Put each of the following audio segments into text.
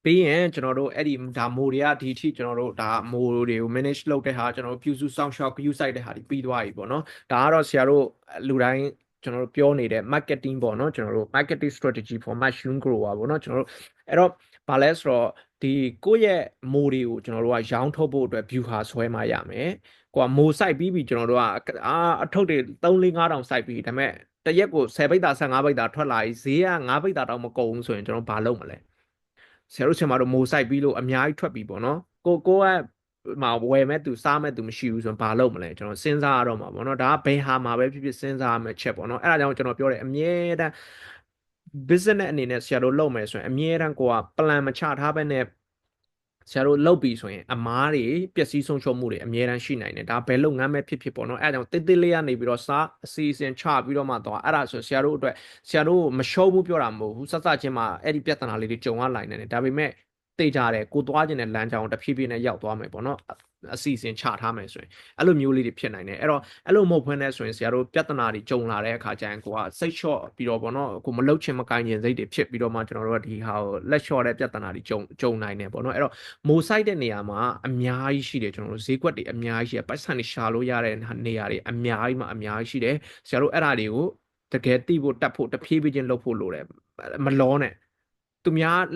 ပေးရင်ကျွန်တော်တို့အဲ့ဒီဒါမိုတွေကဒီအထိကျွန်တော်တို့ဒါမိုတွေကို manage လုပ်တဲ့ဟာကျွန်တော်တို့ပြုစုစောင့်ရှောက် view site တဲ့ဟာတွေပြီးသွားပြီပေါ့နော်ဒါကတော့ဆရာတို့လူတိုင်းကျွန်တော်တို့ပြောနေတဲ့ marketing ပေါ့နော်ကျွန်တော်တို့ marketing strategy for mushroom grower ပေါ့နော်ကျွန်တော်တို့အဲ့တော့ဘာလဲဆိုတော့ဒီကိုယ့်ရဲ့မိုတွေကိုကျွန်တော်တို့ကရောင်းထုတ်ဖို့အတွက် view ဟာဆွဲမှရမယ်ကိုကမို site ပြီးပြီကျွန်တော်တို့ကအထုပ်တွေ3 4 5တောင် site ပြီးဒါပေမဲ့တရက်ကို10ပိတ်တာ15ပိတ်တာထွက်လာပြီးဈေးက9ပိတ်တာတောင်မကုန်ဘူးဆိုရင်ကျွန်တော်ဘာလုပ်မလဲဆရာတို့ဆီမှာတော့မိုဆိုင်ပြီးလို့အများကြီးထွက်ပြီပေါ့နော်ကိုကမှာဝယ်မဲ့သူစားမဲ့သူမရှိဘူးဆိုရင်ဘာလုပ်မလဲကျွန်တော်စဉ်းစားရတော့မှာပေါ့နော်ဒါကဘယ်ဟာမှာပဲဖြစ်ဖြစ်စဉ်းစားရမယ့်ချက်ပေါ့နော်အဲ့ဒါကြောင့်ကျွန်တော်ပြောတယ်အမြဲတမ်း business အနေနဲ့ဆရာတို့လုပ်မယ်ဆိုရင်အမြဲတမ်းကိုက plan မချထားဘဲနဲ့ဆရာတို့လုပ်ပြီဆိုရင်အမားတွေပျက်စီးဆုံးရှုံးမှုတွေအများတန်းရှိနိုင်တယ်ဒါဘယ်လုပ်ငန်းပဲဖြစ်ဖြစ်ပေါ့နော်အဲဒါကြောင့်တိတ်တိတ်လေးကနေပြီးတော့စားအစီအစဉ်ချပြီးတော့မှတော့အဲ့ဒါဆိုဆရာတို့အတွက်ဆရာတို့မရှုံးဘူးပြောတာမဟုတ်ဘူးစစချင်းမှာအဲ့ဒီပြဿနာလေးတွေကြုံရနိုင်တယ်ဒါပေမဲ့သိကြတယ်ကိုသွားခြင်းတဲ့လမ်းကြောင်းတဖြည်းဖြည်းနဲ့ရောက်သွားမယ်ပေါ့နော်အစီအစဉ်ချထားမယ်ဆိုရင်အဲ့လိုမျိုးလေးတွေဖြစ်နိုင်တယ်အဲ့တော့အဲ့လိုမဟုတ်ဘဲနဲ့ဆိုရင်ဆရာတို့ပြဿနာတွေကြုံလာတဲ့အခါကျရင်ကိုကစိတ်လျှော့ပြီးတော့ပေါ့နော်ကိုမလုတ်ချင်မကိုင်းချင်စိတ်တွေဖြစ်ပြီးတော့မှကျွန်တော်တို့ကဒီဟာကိုလက်လျှော့တဲ့ပြဿနာတွေကြုံနိုင်တယ်ပေါ့နော်အဲ့တော့မိုးဆိုင်တဲ့နေရာမှာအများကြီးရှိတယ်ကျွန်တော်တို့ဈေးကွက်တွေအများကြီးရှိတယ်ပိုက်ဆံတွေရှာလို့ရတဲ့နေရာတွေအများကြီးမှအများကြီးရှိတယ်ဆရာတို့အဲ့ဒါတွေကိုတကယ်သိဖို့တတ်ဖို့တဖြည်းဖြည်းချင်းလုပ်ဖို့လိုတယ်မလောနဲ့သူများ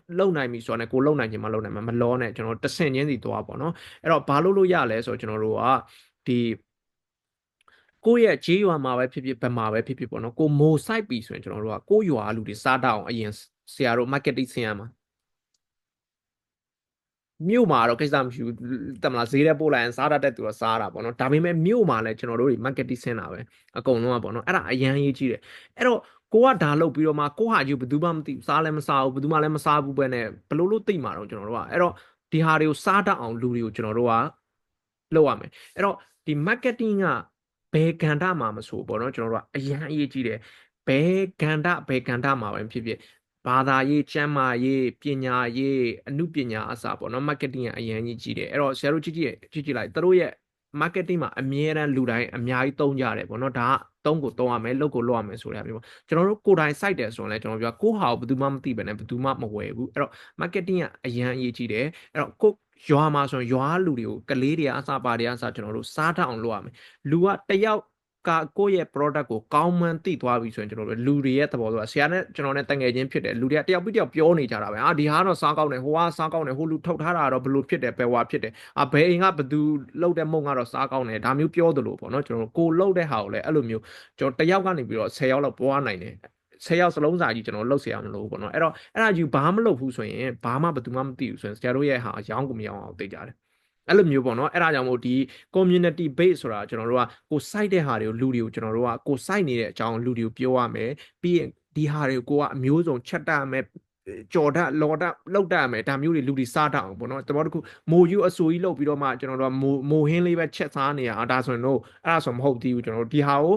လုံနိုင်ပြီဆိုတော့ねကိုလုံနိုင်ခြင်းမလုံနိုင်မှာမလောနဲ့ကျွန်တော်တဆင့်ချင်းစီသွားပေါ့နော်အဲ့တော့ဘာလို့ရလဲဆိုတော့ကျွန်တော်တို့ကဒီကိုယ့်ရဲ့ဂျေးရွာမှာပဲဖြစ်ဖြစ်ဘယ်မှာပဲဖြစ်ဖြစ်ပေါ့နော်ကိုမိုစိုက်ပြီဆိုရင်ကျွန်တော်တို့ကကိုယ့်ရွာလူတွေစားတတ်အောင်အရင်ဆရာတို့ marketing ဆင်ရမှာမြို့မှာတော့ကိစ္စမရှိဘူးတမလားဈေးထဲပို့လိုက်ရင်စားတတ်တဲ့သူကစားတာပေါ့နော်ဒါပေမဲ့မြို့မှာလည်းကျွန်တော်တို့တွေ marketing ဆင်တာပဲအကုန်လုံးကပေါ့နော်အဲ့ဒါအရန်ရေးကြီးတယ်အဲ့တော့ကိုကဒါလုပ်ပြီးတော့မှကိုဟာကြီးဘယ်သူမှမသိစားလည်းမစားဘူးဘယ်သူမှလည်းမစားဘူးပဲနဲ့ဘလို့လို့သိမှာတော့ကျွန်တော်တို့ကအဲ့တော့ဒီဟာတွေကိုစားတတ်အောင်လူတွေကိုကျွန်တော်တို့ကလုပ်ရမယ်အဲ့တော့ဒီ marketing ကဘယ်ကဏ္ဍမှာမဆိုပေါ့နော်ကျွန်တော်တို့ကအရန်အရေးကြီးတယ်ဘယ်ကဏ္ဍမှာပဲဖြစ်ဖြစ်ဘာသာရေးကျန်းမာရေးပညာရေးအမှုပညာအစပေါ့နော် marketing ကအရန်ကြီးတယ်အဲ့တော့ဆရာတို့ကြည့်လိုက်သူတို့ရဲ့ marketing မှာအမြဲတမ်းလူတိုင်းအများကြီးသုံးကြတယ်ပေါ့နော်ဒါကသုံးရမယ်လုပ်ကိုလုပ်ရမယ်ဆိုတဲ့အပြင်ပေါ့ကျွန်တော်တို့ကိုယ်တိုင် site တယ်ဆိုရင်လည်းကျွန်တော်ပြောကိုဟာကိုဘယ်သူမှမသိပဲနဲ့ဘယ်သူမှမဝယ်ဘူးအဲ့တော့ marketing ကအရန်အရေးကြီးတယ်အဲ့တော့ကိုရွာမှာဆိုရင်ရွာလူတွေကိုကလေးတွေအစားပါတွေအစားကျွန်တော်တို့စားတတ်အောင်လုပ်ရမယ်လူကတယောက်ကကိုယ့်ရဲ့ product ကိုကောင်းမှန်းသိသွားပြီဆိုရင်ကျွန်တော်တို့လူတွေရဲ့သဘောဆိုတာဆရာနဲ့ကျွန်တော်နဲ့တငယ်ချင်းဖြစ်တယ်လူတွေကတယောက်ပြီးတယောက်ပြောနေကြတာပဲဒီဟာကတော့စားကောင်းတယ်ဟိုကစားကောင်းတယ်ဟိုလူထုတ်ထားတာတော့ဘယ်လိုဖြစ်တယ်ဘယ်ဝါဖြစ်တယ်ဘယ်အိမ်ကဘယ်သူလှုပ်တဲ့မုံကတော့စားကောင်းတယ်ဒါမျိုးပြောသလိုပေါ့နော်ကျွန်တော်တို့ကိုလှုပ်တဲ့ဟာကိုလည်းအဲ့လိုမျိုးကျွန်တော်တယောက်ကနေပြီးတော့10ယောက်လောက်ပွားနိုင်တယ်10ယောက်စလုံးစာကြီးကျွန်တော်လှုပ်เสียရမလို့ပေါ့နော်အဲ့တော့အဲ့ဒါယူဘာမှမလုပ်ဘူးဆိုရင်ဘာမှဘယ်သူမှမသိဘူးဆိုရင်ဆရာတို့ရဲ့ဟာရောင်းကိုမရောင်းအောင်သိကြတယ်အဲ့လိုမျိုးပေါ့နော်အဲ့ဒါကြောင့်မို့ဒီ community base ဆိုတာကျွန်တော်တို့ကကို site တဲ့ဟာတွေကိုလူတွေကိုကျွန်တော်တို့ကကို site နေတဲ့အကြောင်းလူတွေကိုပြောရမယ်ပြီးရင်ဒီဟာတွေကိုကိုကအမျိုးစုံချက်တတ်မယ်ကြော်တတ်လော်တတ်လောက်တတ်မယ်ဒါမျိုးတွေလူတွေစားတတ်အောင်ပေါ့နော်တဘောတခုမိုယူအဆူကြီးလောက်ပြီးတော့မှကျွန်တော်တို့ကမိုဟင်းလေးပဲချက်စားနေရဒါဆိုရင်တော့အဲ့ဒါဆိုမဟုတ်သေးဘူးကျွန်တော်တို့ဒီဟာကို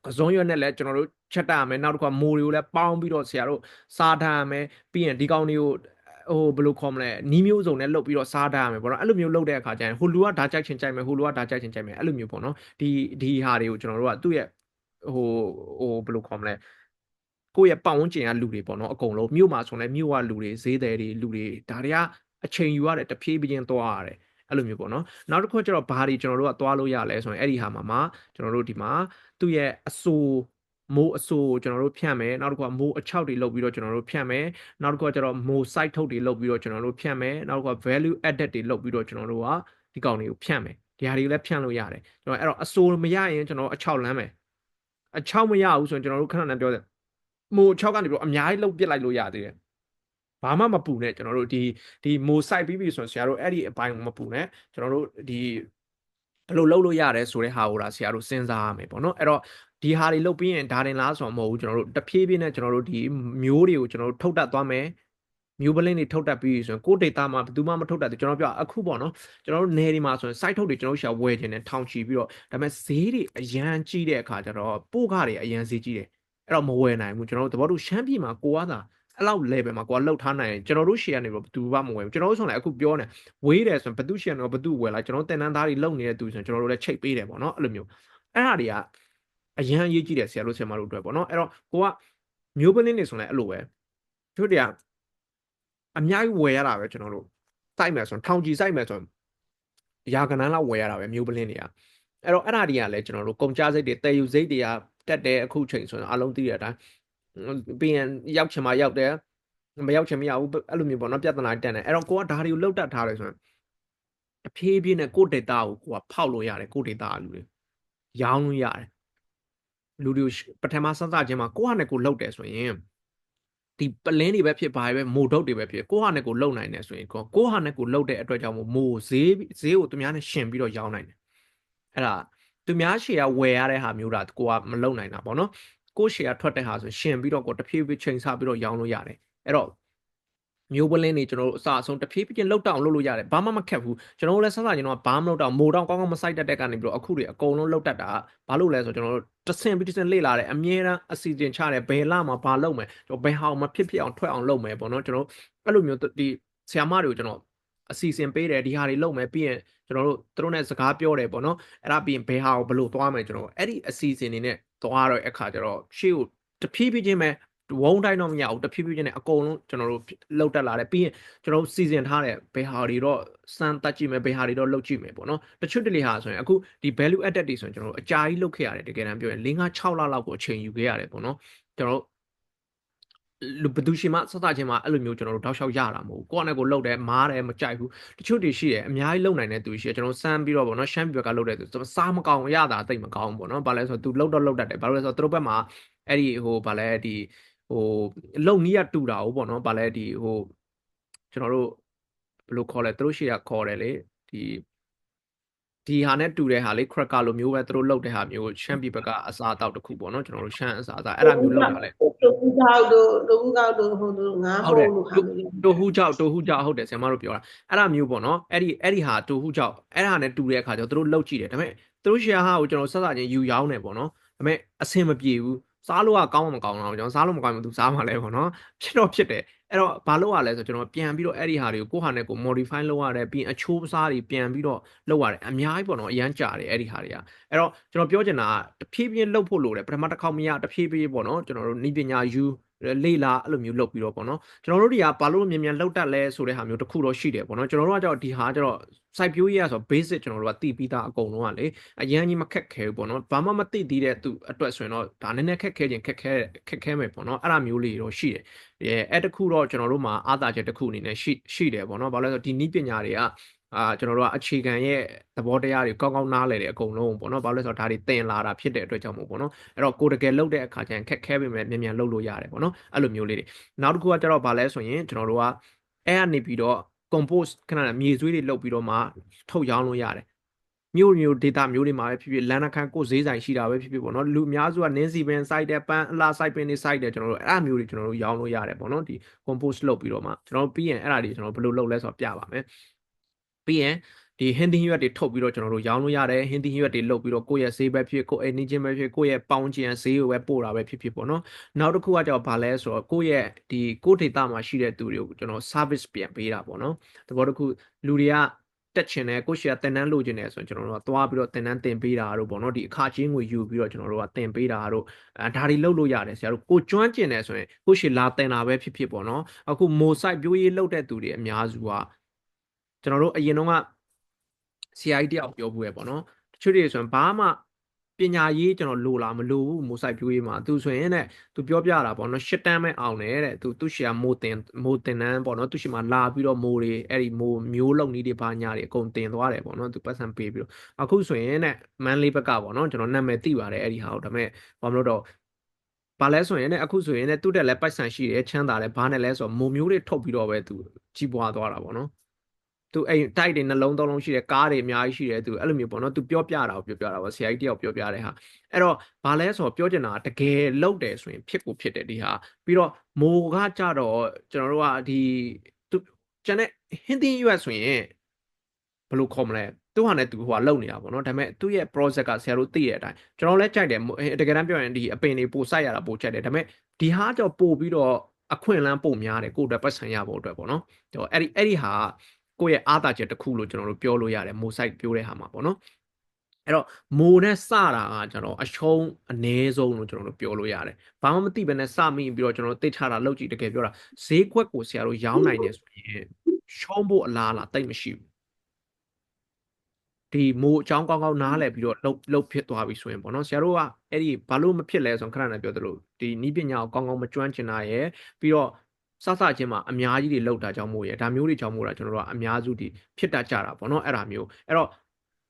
အစုံရွက်နဲ့လည်းကျွန်တော်တို့ချက်တတ်ရမယ်နောက်တစ်ခါမိုတွေကိုလည်းပေါင်းပြီးတော့ဆရာတို့စားထားရမယ်ပြီးရင်ဒီကောင်တွေကိုဘယ်လိုခေါ်မလဲနီးမျိုးစုံနဲ့လုပ်ပြီးတော့စားတတ်ရမယ်ပေါ့နော်အဲ့လိုမျိုးလုပ်တဲ့အခါကျရင်ဟိုလူကဒါကြိုက်ချင်ကြိုက်မယ်ဟိုလူကဒါကြိုက်ချင်ကြိုက်မယ်အဲ့လိုမျိုးပေါ့နော်ဒီဟာတွေကိုကျွန်တော်တို့ကသူ့ရဲ့ဟိုဘယ်လိုခေါ်မလဲကိုယ့်ရဲ့ပတ်ဝန်းကျင်ကလူတွေပေါ့နော်အကုန်လုံးမြို့မှာဆိုလည်းမြို့ကလူတွေဈေးသည်တွေလူတွေဒါတွေကအချိန်ယူရတယ်တဖြည်းဖြည်းချင်းသွားရတယ်အဲ့လိုမျိုးပေါ့နော်နောက်တစ်ခုကျတော့ဘာတွေကျွန်တော်တို့ကသွားလို့ရလဲဆိုရင်အဲ့ဒီဟာမှာကျွန်တော်တို့ဒီမှာသူ့ရဲ့အဆိုးမိုးအဆိုးကျွန်တော်တို့ဖြန့်မယ်နောက်တစ်ခုကမိုးအချောက်တွေလုပ်ပြီးတော့ကျွန်တော်တို့ဖြန့်မယ်နောက်တစ်ခုကကျတော့မိုး site ထုတ်တွေလုပ်ပြီးတော့ကျွန်တော်တို့ဖြန့်မယ်နောက်တစ်ခုက value added တွေလုပ်ပြီးတော့ကျွန်တော်တို့ကဒီကောင်တွေကိုဖြန့်မယ်ဒီဟာတွေကိုလည်းဖြန့်လို့ရတယ်ကျွန်တော်အဲ့တော့အဆိုးမရရင်ကျွန်တော်အချောက်လမ်းမယ်အချောက်မရဘူးဆိုရင်ကျွန်တော်တို့ခဏနဲ့ပြောတယ်မိုး6ကနေပြီးတော့အများကြီးလှုပ်ပစ်လိုက်လို့ရသေးတယ်ဘာမှမပူနဲ့ကျွန်တော်တို့ဒီမိုး site ပြီးပြီဆိုရင်ဆရာတို့အဲ့ဒီအပိုင်းကိုမပူနဲ့ကျွန်တော်တို့ဒီဘယ်လိုလုပ်လို့ရတယ်ဆိုတဲ့ဟာကိုဒါဆရာတို့စဉ်းစားရမယ်ပေါ့နော်အဲ့တော့ဒီဟာတွေလုပ်ပြီးရင်ဒါတင်လားဆိုတော့မဟုတ်ဘူးကျွန်တော်တို့တဖြည်းဖြည်းနဲ့ကျွန်တော်တို့ဒီမျိုးတွေကိုကျွန်တော်တို့ထုတ်တတ်သွားမယ်မျိုးပလင်းတွေထုတ်တတ်ပြီးဆိုရင်ကိုယ်ဒေတာမှာဘယ်သူမှမထုတ်တတ်ဘူးကျွန်တော်ပြောအခုပေါ့နော်ကျွန်တော်တို့နယ်ဒီမှာဆိုရင် site ထုတ်တွေကျွန်တော်ရှာဝယ်ခြင်းနဲ့ထောင်ချီပြီးတော့ဒါပေမဲ့ဈေးတွေအရန်ကြီးတဲ့အခါကျတော့ပို့ခတွေအရန်ဈေးကြီးတယ်အဲ့တော့မဝယ်နိုင်ဘူးကျွန်တော်တို့တဘောတို့ရှမ်းပြည်မှာကိုကသာအဲ့လောက် level မှာကိုကလှုပ်ထားနိုင်ရင်ကျွန်တော်တို့ share နေတော့ဘယ်သူမှမဝယ်ဘူးကျွန်တော်တို့ဆိုရင်အခုပြောနေဝေးတယ်ဆိုရင်ဘယ်သူ share တော့ဘယ်သူဝယ်လိုက်ကျွန်တော်တင်တန်းသားတွေလုံနေတဲ့သူဆိုရင်ကျွန်တော်တို့လည်းချိတ်ပေးတယ်ပေါ့နော်အဲ့လိုမျိုးအဲ့ဟာတွေကအရန်အရေးကြီးတယ်ဆရာတို့ဆရာမတို့အတွက်ပေါ့နော်အဲ့တော့ကိုကမျိုးပလင်းနေဆိုရင်လည်းအဲ့လိုပဲတို့တည်း အများကြီးဝယ်ရတာပဲကျွန်တော်တို့စိုက်မယ်ဆိုရင်ထောင်ကြီးစိုက်မယ်ဆိုရင်ရာကနန်းလောက်ဝယ်ရတာပဲမျိုးပလင်းတွေကအဲ့တော့အဲ့ဒါတွေကလည်းကျွန်တော်တို့ကုန်ကြစိတ်တွေတည်ယူစိတ်တွေကတက်တယ်အခုချိန်ဆိုရင်အလုံးသိတဲ့အတိုင်းပြီးရင်ရောက်ချင်မှရောက်တယ်မရောက်ချင်မရဘူးအဲ့လိုမျိုးပေါ့နော်ပြဿနာတက်နေအဲ့တော့ကိုကဒါတွေကိုလောက်တတ်ထားတယ်ဆိုရင်တဖြည်းဖြည်းနဲ့ကိုယ့် data ကိုကိုကဖောက်လို့ရတယ်ကိုယ့် data လူတွေရောင်းလို့ရတယ်လူတွေပထမစစချင်းမှာကိုယ့်ဟာနဲ့ကိုယ်လောက်တယ်ဆိုရင်ဒီပလင်းတွေပဲဖြစ်ပါပဲမိုဒုတ်တွေပဲဖြစ်ကိုယ့်ဟာနဲ့ကိုယ်လုံနိုင်တယ်ဆိုရင်ကိုယ့်ဟာနဲ့ကိုယ်လုံတဲ့အတွက်ကြောင့်မိုဈေးကိုသူများနဲ့ရှင်ပြီးတော့ရောင်းနိုင်တယ်အဲ့ဒါသူများရှေ့ကဝယ်ရတဲ့ဟာမျိုးတာကိုကမလုံနိုင်တာပေါ့နော်ကိုယ့်ရှေ့ကထွက်တဲ့ဟာဆိုရှင်ပြီးတော့ကိုတဖြည်းဖြည်းချိန်ဆပြီးတော့ရောင်းလို့ရတယ်အဲ့တော့မျိုးပလင်းတွေကျွန်တော်တို့အစအဆုံးတဖြည်းဖြည်းချင်းလှုပ်တောင်လှုပ်လို့ရတယ်ဘာမှမခက်ဘူးကျွန်တော်တို့လည်းစစကျွန်တော်ကဘာမှမလှုပ်တော့မိုးတောင်ကောင်းကောင်းမစိုက်တတ်တဲ့ကနေပြီးတော့အခုတွေအကုန်လုံးလှုပ်တတ်တာဘာလို့လဲဆိုတော့ကျွန်တော်တို့တဆင်ပြီးတဆင်လေ့လာတယ်အမြဲတမ်းအစီအစဉ်ချတယ်ဘယ်လမှာဘာလုပ်မယ်ကျွန်တော်ဘယ်ဟာမဖြစ်ဖြစ်အောင်ထွက်အောင်လုပ်မယ်ပေါ့နော်ကျွန်တော်အဲ့လိုမျိုးဒီဆရာမတွေကိုကျွန်တော်အစီအစဉ်ပေးတယ်ဒီဟာတွေလုပ်မယ်ပြီးရင်ကျွန်တော်တို့သူတို့နဲ့စကားပြောတယ်ပေါ့နော်အဲ့ဒါပြီးရင်ဘယ်ဟာကိုဘယ်လိုသွားမယ်ကျွန်တော်အဲ့ဒီအစီအစဉ်တွေနဲ့သွားတော့အခါကျတော့ရှေ့ကိုတဖြည်းဖြည်းချင်းပဲဝုန်းတိုင်းတော့မရဘူးတဖြည်းဖြည်းချင်းနဲ့အကုန်လုံးကျွန်တော်တို့လောက်တက်လာတယ်ပြီးရင်ကျွန်တော်တို့စီစဉ်ထားတယ်ဘယ်ဟာတွေတော့စမ်းတက်ကြည့်မယ်ဘယ်ဟာတွေတော့လုပ်ကြည့်မယ်ပေါ့နော်တချို့တလေဟာဆိုရင်အခုဒီ value added တွေဆိုရင်ကျွန်တော်တို့အကြာကြီးလုပ်ခဲ့ရတယ်တကယ်တမ်းပြောရင်5 6လလောက်ကိုအချိန်ယူခဲ့ရတယ်ပေါ့နော်ကျွန်တော်တို့လူဘသူရှိမှစစချင်းမှာအဲ့လိုမျိုးကျွန်တော်တို့တောက်လျှောက်ရတာမဟုတ်ဘူးကိုယ့်အနေကိုလှုပ်တယ်မားတယ်မကြိုက်ဘူးတချို့တွေရှိတယ်အများကြီးလှုပ်နိုင်တဲ့သူရှိတယ်ကျွန်တော်စမ်းပြီးတော့ပေါ့နော်ရှမ်းပြည်ဘက်ကလှုပ်တဲ့သူစားမကောင်းရတာတိတ်မကောင်းဘူးပေါ့နော်ဘာလဲဆိုတော့သူလှုပ်တော့လှုပ်တတ်တယ်ဘာလို့လဲဆိုတော့သူတို့ဘက်မှာအဲ့ဒီဘာလဲဒီလုံနီးရတူတာဟုတ်ပေါ့နော်ဘာလဲဒီကျွန်တော်တို့ဘယ်လိုခေါ်လဲသူတို့ရှိတာခေါ်တယ်လေဒီဟာနဲ့တူတဲ့ဟာလေး cracker လိုမျိုးပဲသူတို့လုပ်တဲ့ဟာမျိုးရှမ်းပြည်ဘက်ကအစားအသောက်တစ်ခုပေါ့နော်ကျွန်တော်တို့ရှမ်းအစားအသောက်အဲ့ဒါမျိုးလုပ်တာလေတူဟူကြောက်တို့ဟိုတို့ငါးဖို့လို့ခါမျိုးတိုဟူကြောက်ဟုတ်တယ်ဆရာမတို့ပြောတာအဲ့ဒါမျိုးပေါ့နော်အဲ့ဒီဟာတိုဟူကြောက်အဲ့ဒါနဲ့တူတဲ့အခါကျတော့သူတို့လှုပ်ကြည့်တယ်ဒါပေမဲ့သူတို့ share ဟာကိုကျွန်တော်ဆက်စားချင်းယူရောင်းတယ်ပေါ့နော်ဒါပေမဲ့အဆင်မပြေဘူးစားလို့ကကောင်းမကောင်းတော့ကျွန်တော်စားလို့မကောင်းဘူးသူစားမှလည်းပေါ့နော်ဖြစ်တယ်အဲ့တော့ဘာလို့ ရလဲဆိုကျွန်တော်ပြန်ပြီးတော့အဲ့ဒီဟာတွေကိုကိုယ့်ဟာနဲ့ကို modify လုပ်ရတယ်ပြီးအချိုးစားတွေပြန်ပြီးတော့လုပ်ရတယ်အများကြီးပေါ့နော်အရန်ကြာတယ်အဲ့ဒီဟာတွေကအဲ့တော့ကျွန်တော်ပြောချင်တာကတဖြည်းဖြည်းလှုပ်ဖို့လိုတယ်ပထမတစ်ခေါက်မရတဖြည်းဖြည်းပေါ့နော်ကျွန်တော်တို့ဤပညာယူလေ့လာအဲ့လိုမျိုးလုပ်ပြီးတော့ပေါ့နော်ကျွန်တော်တို့တွေကဘာလို့မြန်လှုပ်တတ်လဲဆိုတဲ့ဟာမျိုးတစ်ခုတော့ရှိတယ်ပေါ့နော်ကျွန်တော်တို့ကကြောက်ဒီဟာကျတော့ site view ရေးရဆို basic ကျွန်တော်တို့ကသိပြီးသားအကုန်လုံးကလေအရန်ကြီးမခက်ခဲဘူးပေါ့နော်ဘာမှမသိသေးတဲ့သူအတွက်ဆိုရင်တော့ဒါနည်းနည်းခက်ခဲခြင်းခက်ခဲမယ်ပေါ့နော်အဲ့ဒါမျိုးလေးတော့ရှိတယ်အဲ့တခုတော့ကျွန်တော်တို့မှာအားသာချက်တစ်ခုအနေနဲ့ရှိတယ်ပေါ့နော်ဘာလို့လဲဆိုတော့ဒီနည်းပညာတွေကကျွန်တော်တို့ကအခြေခံရဲ့သဘောတရားတွေကောင်းကောင်းနားလည်တယ်အကုန်လုံးပေါ့နော်ဘာလို့လဲဆိုတော့ဒါတွေသင်လာတာဖြစ်တဲ့အတွက်ကြောင့်မို့ပေါ့နော်အဲ့တော့ကိုတကယ်လုပ်တဲ့အခါကျရင်ခက်ခဲပေမဲ့မြန်လုပ်လို့ရတယ်ပေါ့နော်အဲ့လိုမျိုးလေးတွေနောက်တစ်ခုကကျတော့ဘာလဲဆိုရင်ကျွန်တော်တို့ကအဲ့ကနေပြီးတော့ compose ခဏမြေဆွေးတွေလုပ်ပြီးတော့မှထုတ်ရောင်းလို့ရတယ်မျိုး data မျိုးတွေမှာပဲဖြစ်ဖြစ်လန်နခန်ကိုဈေးဆိုင်ရှိတာပဲဖြစ်ဖြစ်ပေါ့နော်လူအများစုကနင်းစီပင် site တဲ့ပန်းအလား site ပင်တွေ site တဲ့ကျွန်တော်တို့အဲ့အမျိုးတွေကျွန်တော်တို့ရောင်းလို့ရတယ်ပေါ့နော်ဒီ compose လုပ်ပြီးတော့မှကျွန်တော်ပြီးရင်အဲ့ဒါတွေကျွန်တော်ဘယ်လိုလုပ်လဲဆိုတော့ပြပါမယ်ပြီးရင်ဒီဟင်းသီးရွက်တွေထုတ်ပြီးတော့ကျွန်တော်တို့ရောင်းလို့ရတယ်ဟင်းသီးရွက်တွေလုပ်ပြီးတော့ကိုယ့်ရဲ့ဈေးပဲဖြစ်ကိုယ့်အိမ်နီးချင်းပဲဖြစ်ကိုယ့်ရဲ့ပေါင်းကျန်ဈေးကိုပဲပို့တာပဲဖြစ်ပေါ့နော်နောက်တစ်ခုကကြောင့်ဗာလဲဆိုတော့ကိုယ့်ရဲ့ဒီကိုယ့်ဒေတာမှာရှိတဲ့သူတွေကိုကျွန်တော် service ပြန်ပေးတာပေါ့နော်တဘောတစ်ခုလူတွေကတက်ချင်တယ်ကိုယ့်ရှေ့ကတင်တန်းလိုချင်တယ်ဆိုရင်ကျွန်တော်တို့ကသွားပြီးတော့တင်တန်းတင်ပေးတာတို့ပေါ့နော်ဒီအခချင်းငွေယူပြီးတော့ကျွန်တော်တို့ကတင်ပေးတာတို့ဒါတွေလုပ်လို့ရတယ်ဆရာတို့ကိုကျွမ်းကျင်တယ်ဆိုရင်ကိုယ့်ရှေ့လာတင်တာပဲဖြစ်ပေါ့နော်အခုမိုဆိုင်ပြိုးရေးလုပ်တဲ့သူတွေအများစုကကျွန်တော်တို့အရင်တော့က CI တယောက်ပြောဘူးပဲပေါ့နော်တချို့တွေဆိုရင်ဘာမှပညာရေးကျွန်တော်လိုလားမလိုဘူးမိုးဆိုင်ပြိုးရေးမှာသူဆိုရင်တဲ့သူပြောပြတာပေါ့နော်ရှစ်တန်းပဲအောင်တယ်တဲ့သူရှီကမိုးတင်နန်းပေါ့နော်သူရှီမှာလာပြီးတော့မိုးတွေအဲ့ဒီမိုးမျိုးလုံနေတွေဘာညာတွေအကုန်တင်သွားတယ်ပေါ့နော်သူပတ်စံပေးပြီးတော့အခုဆိုရင်တဲ့မန်လေးဘက်ကပေါ့နော်ကျွန်တော်နာမည်သိပါတယ်အဲ့ဒီဟာကိုဒါပေမဲ့ဘာမလို့တော့ဘာလဲဆိုရင်လည်းအခုဆိုရင်လည်းသူ့တက်လည်းပိုက်ဆံရှိတယ်ချမ်းသာတယ်ဘာနဲ့လဲဆိုတော့မိုးမျိုးတွေထုတ်ပြီးတော့ပဲသူကြီးပွားသွားတာပေါ့နော်သူအဲ့တိုက်တွေနှလုံးသုံးလုံးရှိတယ်ကားတွေအများကြီးရှိတယ်သူအဲ့လိုမျိုးပေါ့နော်သူပြောပြတာကိုပြောပြတာပေါ့ဆရာကြီးတယောက်ပြောပြတဲ့ဟာအဲ့တော့ဘာလဲဆိုတော့ပြောချင်တာတကယ်လောက်တယ်ဆိုရင်ဖြစ်ကိုဖြစ်တယ်ဒီဟာပြီးတော့မိုးကကြတော့ကျွန်တော်တို့ကဒီသူကျန်တဲ့ဟင်းသီးရွက်ဆိုရင်ဘယ်လိုခေါ်မလဲသူဟာနဲ့သူဟိုကလုံနေတာပေါ့နော်ဒါပေမဲ့သူ့ရဲ့ project ကဆရာတို့သိတဲ့အတိုင်းကျွန်တော်လည်းကြိုက်တယ်တကယ်တမ်းပြောရင်ဒီအပင်တွေပိုစိုက်ရတာပိုကြိုက်တယ်ဒါပေမဲ့ဒီဟာကြောင့်ပို့ပြီးတော့အခွင့်အလမ်းပို့များတယ်ကိုယ့်အတွက်ပတ်စံရဖို့အတွက်ပေါ့နော်အဲ့ဒီဟာကိုယ့်ရဲ့အားသာချက်တစ်ခုလို့ကျွန်တော်တို့ပြောလို့ရတယ်မိုဆိုင်ပြောတဲ့ဟာမှာပေါ့နော် အဲ့တော့မိုနဲ့စတာကကျွန်တော်အရှုံးအနည်းဆုံးလို့ကျွန်တော်တို့ပြောလို့ရတယ်။ဘာမှမသိဘဲနဲ့စမိပြီးတော့ကျွန်တော်တို့သိချတာလောက်ကြည့်တကယ်ပြောတာဈေးကွက်ကိုဆရာတို့ရောင်းနိုင်တယ်ဆိုရင်ရှုံးဖို့အလားအလာတိတ်မရှိဘူး။ဒီမိုအကြောင်းကောင်းကောင်းနားလည်ပြီးတော့လှုပ်ဖြစ်သွားပြီဆိုရင်ပေါ့နော်ဆရာတို့ကအဲ့ဒီဘာလို့မဖြစ်လဲဆိုတော့ခဏနဲ့ပြောသလိုဒီနီးပညာကိုကောင်းကောင်းမကျွမ်းကျင်တာရယ်ပြီးတော့စချင်းမှာအများကြီးတွေလောက်တာကြောင့်မို့ရယ်ဒါမျိုးတွေကြောင့်မို့တာကျွန်တော်တို့ကအများစုဒီဖြစ်တတ်ကြတာပေါ့နော်အဲ့ဒါမျိုးအဲ့တော့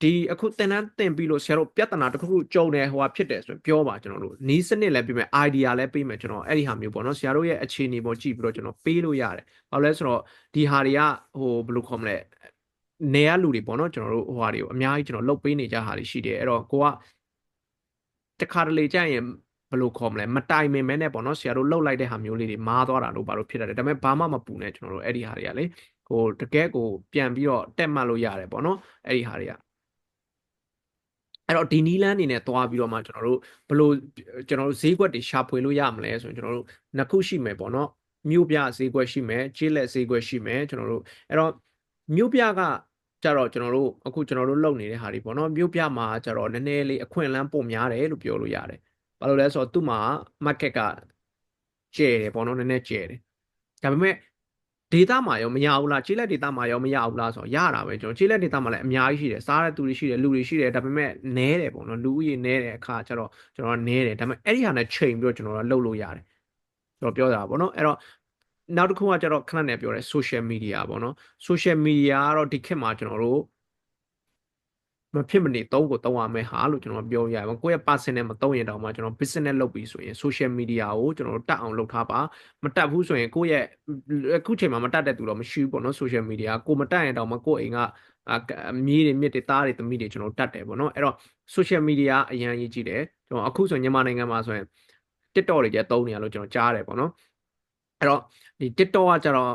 ဒီအခုသင်တန်းသင်ပြီးလို့ဆရာတို့ပြဿနာတစ်ခုခုကြုံတယ်ဟိုဟာဖြစ်တယ်ဆိုရင်ပြောပါကျွန်တော်တို့နီးစနစ်လည်းပေးမယ် idea လည်းပေးမယ်ကျွန်တော်အဲ့ဒီဟာမျိုးပေါ့နော်ဆရာတို့ရဲ့အခြေအနေပေါ်ကြည့်ပြီးတော့ကျွန်တော်ပေးလို့ရတယ်ဘာလို့လဲဆိုတော့ဒီဟာတွေကဟိုဘယ်လိုခေါ်မလဲနေရလူတွေပေါ့နော်ကျွန်တော်တို့ဟိုဟာတွေကိုအများကြီးကျွန်တော်လုတ်ပေးနေကြဟာတွေရှိတယ်အဲ့တော့ကိုကတခါတလေကြာရင်ဘယ်လိုခေါ်မလဲမတိုင်မင်မဲနဲ့ပေါ့နော်ဆရာတို့လှုပ်လိုက်တဲ့ဟာမျိုးလေးတွေမားသွားတာလို့ဘာလို့ဖြစ်တတ်တယ်ဒါပေမဲ့ဘာမှမပူနဲ့ကျွန်တော်တို့အဲ့ဒီဟာတွေကလေဟိုတကယ်ကိုပြန်ပြီးတော့တက်မှတ်လို့ရတယ်ပေါ့နော်အဲ့ဒီဟာတွေကအဲ့တော့ဒီနီလန်းအနေနဲ့သွားပြီးတော့မှကျွန်တော်တို့ဘယ်လိုကျွန်တော်တို့ဈေးကွက်တွေရှာဖွေလို့ရမလဲဆိုရင်ကျွန်တော်တို့နှစ်ခုရှိမယ်ပေါ့နော်မြို့ပြဈေးကွက်ရှိမယ်ကျေးလက်ဈေးကွက်ရှိမယ်ကျွန်တော်တို့အဲ့တော့မြို့ပြကကြတော့ကျွန်တော်တို့အခုကျွန်တော်တို့လုပ်နေတဲ့ဟာတွေပေါ့နော်မြို့ပြမှာကြတော့နည်းနည်းလေးအခွင့်အလမ်းပုံများတယ်လို့ပြောလို့ရတယ်ဘာလို့လဲဆိုတော့သူ့မှာ market ကကျယ်တယ်ပေါ့နော်နည်းနည်းကျယ်တယ်ဒါပေမဲ့ data မှာရောမရဘူးလားခြေလက် data မှာရောမရဘူးလားဆိုတော့ရတာပဲကျွန်တော်ခြေလက် data မှာလည်းအများကြီးရှိတယ်စားတဲ့သူတွေရှိတယ်လူတွေရှိတယ်ဒါပေမဲ့နည်းတယ်ပေါ့နော်လူဦးရေနည်းတဲ့အခါကျတော့ကျွန်တော်နည်းတယ်ဒါပေမဲ့အဲ့ဒီဟာနဲ့ချိန်ပြီးတော့ကျွန်တော်တို့လှုပ်လို့ရတယ်ကျွန်တော်ပြောတာပေါ့နော်အဲ့တော့နောက်တစ်ခုကကျတော့ခဏနေပြောတယ် social media ပေါ့နော် social media ကတော့ဒီခေတ်မှာကျွန်တော်တို့မဖြစ်မနေသုံးကိုသုံးရမယ်ဟာလို့ကျွန်တော်ပြောရအောင်ကိုယ့်ရဲ့ personal မသုံးရင်တောင်မှကျွန်တော် business လုပ်ပြီးဆိုရင် social media ကိုကျွန်တော်တို့တက်အောင်လုပ်ထားပါမတက်ဘူးဆိုရင်ကိုယ့်ရဲ့အခုချိန်မှာမတက်တဲ့သူတော့မရှိဘူးပေါ့နော် social media ကိုမတက်ရင်တောင်မှကိုယ့်အိမ်ကအမြေးတွေမြစ်တွေသားတွေသမီးတွေကျွန်တော်တက်တယ်ပေါ့နော်အဲ့တော့ social media အရင်ရေးကြည့်တယ်ကျွန်တော်အခုဆိုရင်မြန်မာနိုင်ငံမှာဆိုရင် TikTok တွေကျသုံးနေရလို့ကျွန်တော်ကြားတယ်ပေါ့နော်အဲ့တော့ဒီ TikTok ကကျတော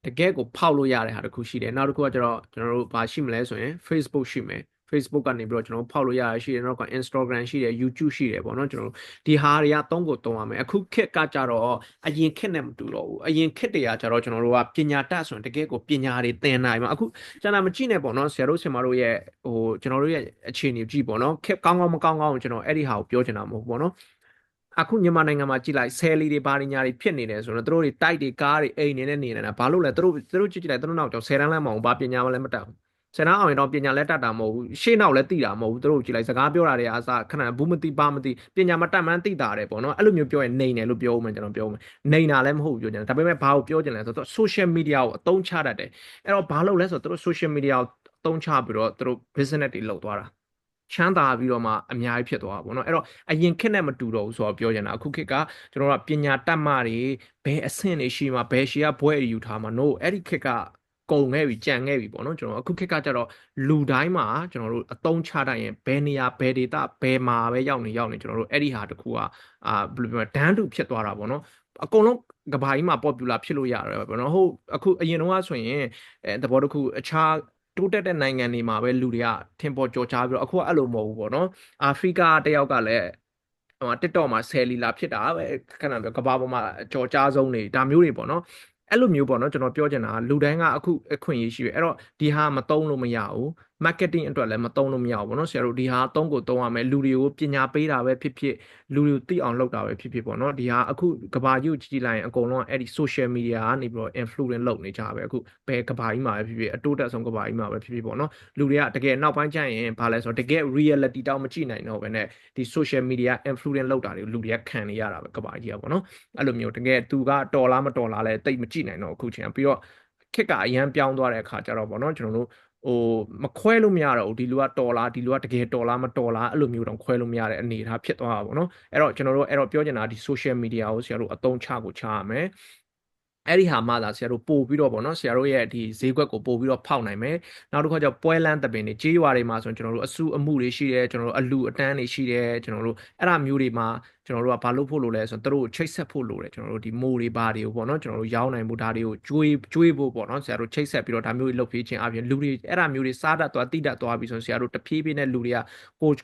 ့တကယ်ကိုဖောက်လို့ရတဲ့ဟာတစ်ခုရှိတယ်နောက်တစ်ခုကကျတော့ကျွန်တော်တို့ဘာရှိမလဲဆိုရင် Facebook ရှိမယ် Facebook ကနေပြီးတော့ကျွန်တော်ဖောက်လို့ရရရှိတယ်နောက်က Instagram ရှိတယ် YouTube ရှိတယ်ပေါ့နော်ကျွန်တော်တို့ဒီဟာတွေကသုံးကိုသုံးရမယ်အခုခေတ်ကကြတော့အရင်ခေတ်နဲ့မတူတော့ဘူးအရင်ခေတ်တွေကကြတော့ကျွန်တော်တို့ကပညာတတ်ဆိုရင်တကယ်ကိုပညာတွေသင်နိုင်မှာအခုကျွန်တော်မကြည့်နဲ့ပေါ့နော်ဆရာတို့ဆင်မတို့ရဲ့ဟိုကျွန်တော်တို့ရဲ့အခြေအနေကြည့်ပေါ့နော်ခေတ်ကောင်းကောင်းမကောင်းကောင်းကျွန်တော်အဲ့ဒီဟာကိုပြောချင်တာမဟုတ်ဘူးပေါ့နော်အခုမြန်မာနိုင်ငံမှာကြည့်လိုက်ဆယ်လီတွေဘာတွေညာတွေဖြစ်နေတယ်ဆိုတော့တို့တွေတိုက်တွေကားတွေအိမ်နေနဲ့နေနေတာဘာလို့လဲတို့ကြည့်လိုက်တို့နောက်ကျောင်း10တန်းလမ်းမအောင်ဘာပညာမှလည်းမတတ်ဘူး10တန်းအောင်ရင်တော့ပညာလည်းတတ်တာမဟုတ်ဘူးရှေ့နောက်လည်းသိတာမဟုတ်ဘူးတို့ကြည့်လိုက်စကားပြောတာတွေအစားခဏဘူးမသိပါမသိပညာမတတ်မှန်းသိတာတယ်ပေါ့နော်အဲ့လိုမျိုးပြောရင်နေတယ်လို့ပြောဦးမယ်ကျွန်တော်ပြောဦးမယ်နေတာလည်းမဟုတ်ဘူးပြောချင်တယ်ဒါပေမဲ့ဘာကိုပြောချင်လဲဆိုတော့ social media ကိုအသုံးချတတ်တယ်အဲ့တော့ဘာလို့လဲဆိုတော့တို့ social media ကိုအသုံးချပြီးတော့တို့ business တွေလုပ်သွားတာချမ်းသာပြီးတော့မှအများကြီးဖြစ်သွားတာပေါ့နော်အဲ့တော့အရင်ခေတ်နဲ့မတူတော့ဘူးဆိုတော့ပြောချင်တာအခုခေတ်ကကျွန်တော်တို့ကပညာတတ်မှတွေဘယ်အဆင့်တွေရှိမှဘယ်ရှီကဘွဲ့ယူထားမှာ no အဲ့ဒီခေတ်ကကုန်ခဲ့ပြီကြံခဲ့ပြီပေါ့နော်ကျွန်တော်အခုခေတ်ကကြတော့လူတိုင်းမှာကျွန်တော်တို့အသုံးချတတ်ရင်ဘယ်နေရာဘယ်ဒေတာဘယ်မှာပဲရောက်နေကျွန်တော်တို့အဲ့ဒီဟာတခုကဘယ်လိုပြောမလဲဒန်းတူဖြစ်သွားတာပေါ့နော်အကုန်လုံးကဘာကြီးမှာ popular ဖြစ်လို့ရတယ်ပေါ့နော်ဟုတ်အခုအရင်တော့ဆိုရင်သဘောတစ်ခုအခြားတိုးတက်တဲ့နိုင်ငံတွေမှာပဲလူတွေကထင်ပေါ်ကျော်ကြားပြီးတော့အခုကအဲ့လိုမဟုတ်ဘူးပေါ့နော်အာဖရိကတယောက်ကလည်းဟို TikTok မှာ10လီလာဖြစ်တာပဲခဏပြောကဘာပေါ်မှာကြော်ကြားဆုံးနေဒါမျိုးတွေပေါ့နော်အဲ့လိုမျိုးပေါ့နော်ကျွန်တော်ပြောချင်တာလူတိုင်းကအခုအခွင့်အရေးရှိပြီအဲ့တော့ဒီဟာမသုံးလို့မရဘူး marketing အတွက်လည်းမသုံးလို့မရဘူးပေါ့နော်ဆရာတို့ဒီဟာသုံးကိုသုံးရမယ်လူတွေကိုပညာပေးတာပဲဖြစ်ဖြစ်လူတွေကိုသိအောင်လုပ်တာပဲဖြစ်ဖြစ်ပေါ့နော်ဒီဟာအခုကဘာကြီးကိုကြည့်လိုက်ရင်အကုန်လုံးအဲ့ဒီ social media ကနေပြီးတော့ influence လုပ်နေကြပဲအခုဘယ်ကဘာကြီးမှာပဲဖြစ်ဖြစ်အတိုးတက်ဆုံးကဘာကြီးမှာပဲဖြစ်ဖြစ်ပေါ့နော်လူတွေကတကယ်နောက်ပိုင်းကျရင်ဘာလဲဆိုတော့တကယ် reality တောင်မကြည့်နိုင်တော့ဘဲနဲ့ဒီ social media influence လုပ်တာတွေကိုလူတွေကခံနေရတာပဲကဘာကြီးอ่ะပေါ့နော်အဲ့လိုမျိုးတကယ်သူကတော်လားမတော်လားလဲတိတ်မကြည့်နိုင်တော့အခုချိန်ပြီးတော့ခက်ကအရန်ပြောင်းသွားတဲ့အခါကျတော့ပေါ့နော်ကျွန်တော်တို့ဟိုမခွဲလို့မရတော့ဘူးဒီလူကတော်လားဒီလူကတကယ်တော်လားမတော်လားအဲ့လိုမျိုးတော့ခွဲလို့မရတဲ့အနေအထားဖြစ်သွားတာပေါ့နော်အဲ့တော့ကျွန်တော်တို့အဲ့တော့ပြောချင်တာဒီ social media ကိုဆရာတို့အသုံးချကိုချရမယ်အဲ့ဒီဟာမှသာဆရာတို့ပို့ပြီးတော့ပေါ့နော်ဆရာတို့ရဲ့ဒီဈေးကွက်ကိုပို့ပြီးတော့ဖောက်နိုင်မယ်နောက်တစ်ခါကျပွဲလန်းတပင်တွေကြေးရွာတွေမှာဆိုရင်ကျွန်တော်တို့အစုအမှုတွေရှိတယ်ကျွန်တော်တို့အလူအတန်းတွေရှိတယ်ကျွန်တော်တို့အဲ့ဒါမျိုးတွေမှာ ကျွန်တော်တို့ကဘာလို့ဖို့လို့လဲဆိုတော့သူတို့ချိတ်ဆက်ဖို့လို့တယ်ကျွန်တော်တို့ဒီမိုးတွေဘာတွေကိုပေါ့နော်ကျွန်တော်တို့ရောင်းနိုင်မှုဒါတွေကိုကျွေးဖို့ပေါ့နော်ဆရာတို့ချိတ်ဆက်ပြီးတော့ဒါမျိုးတွေလုပ်ပေးခြင်းအပြင်လူတွေအဲ့ဒါမျိုးတွေစားတတ်သွားတိတတ်သွားပြီးဆိုရင်ဆရာတို့တဖြည်းဖြည်းနဲ့လူတွေက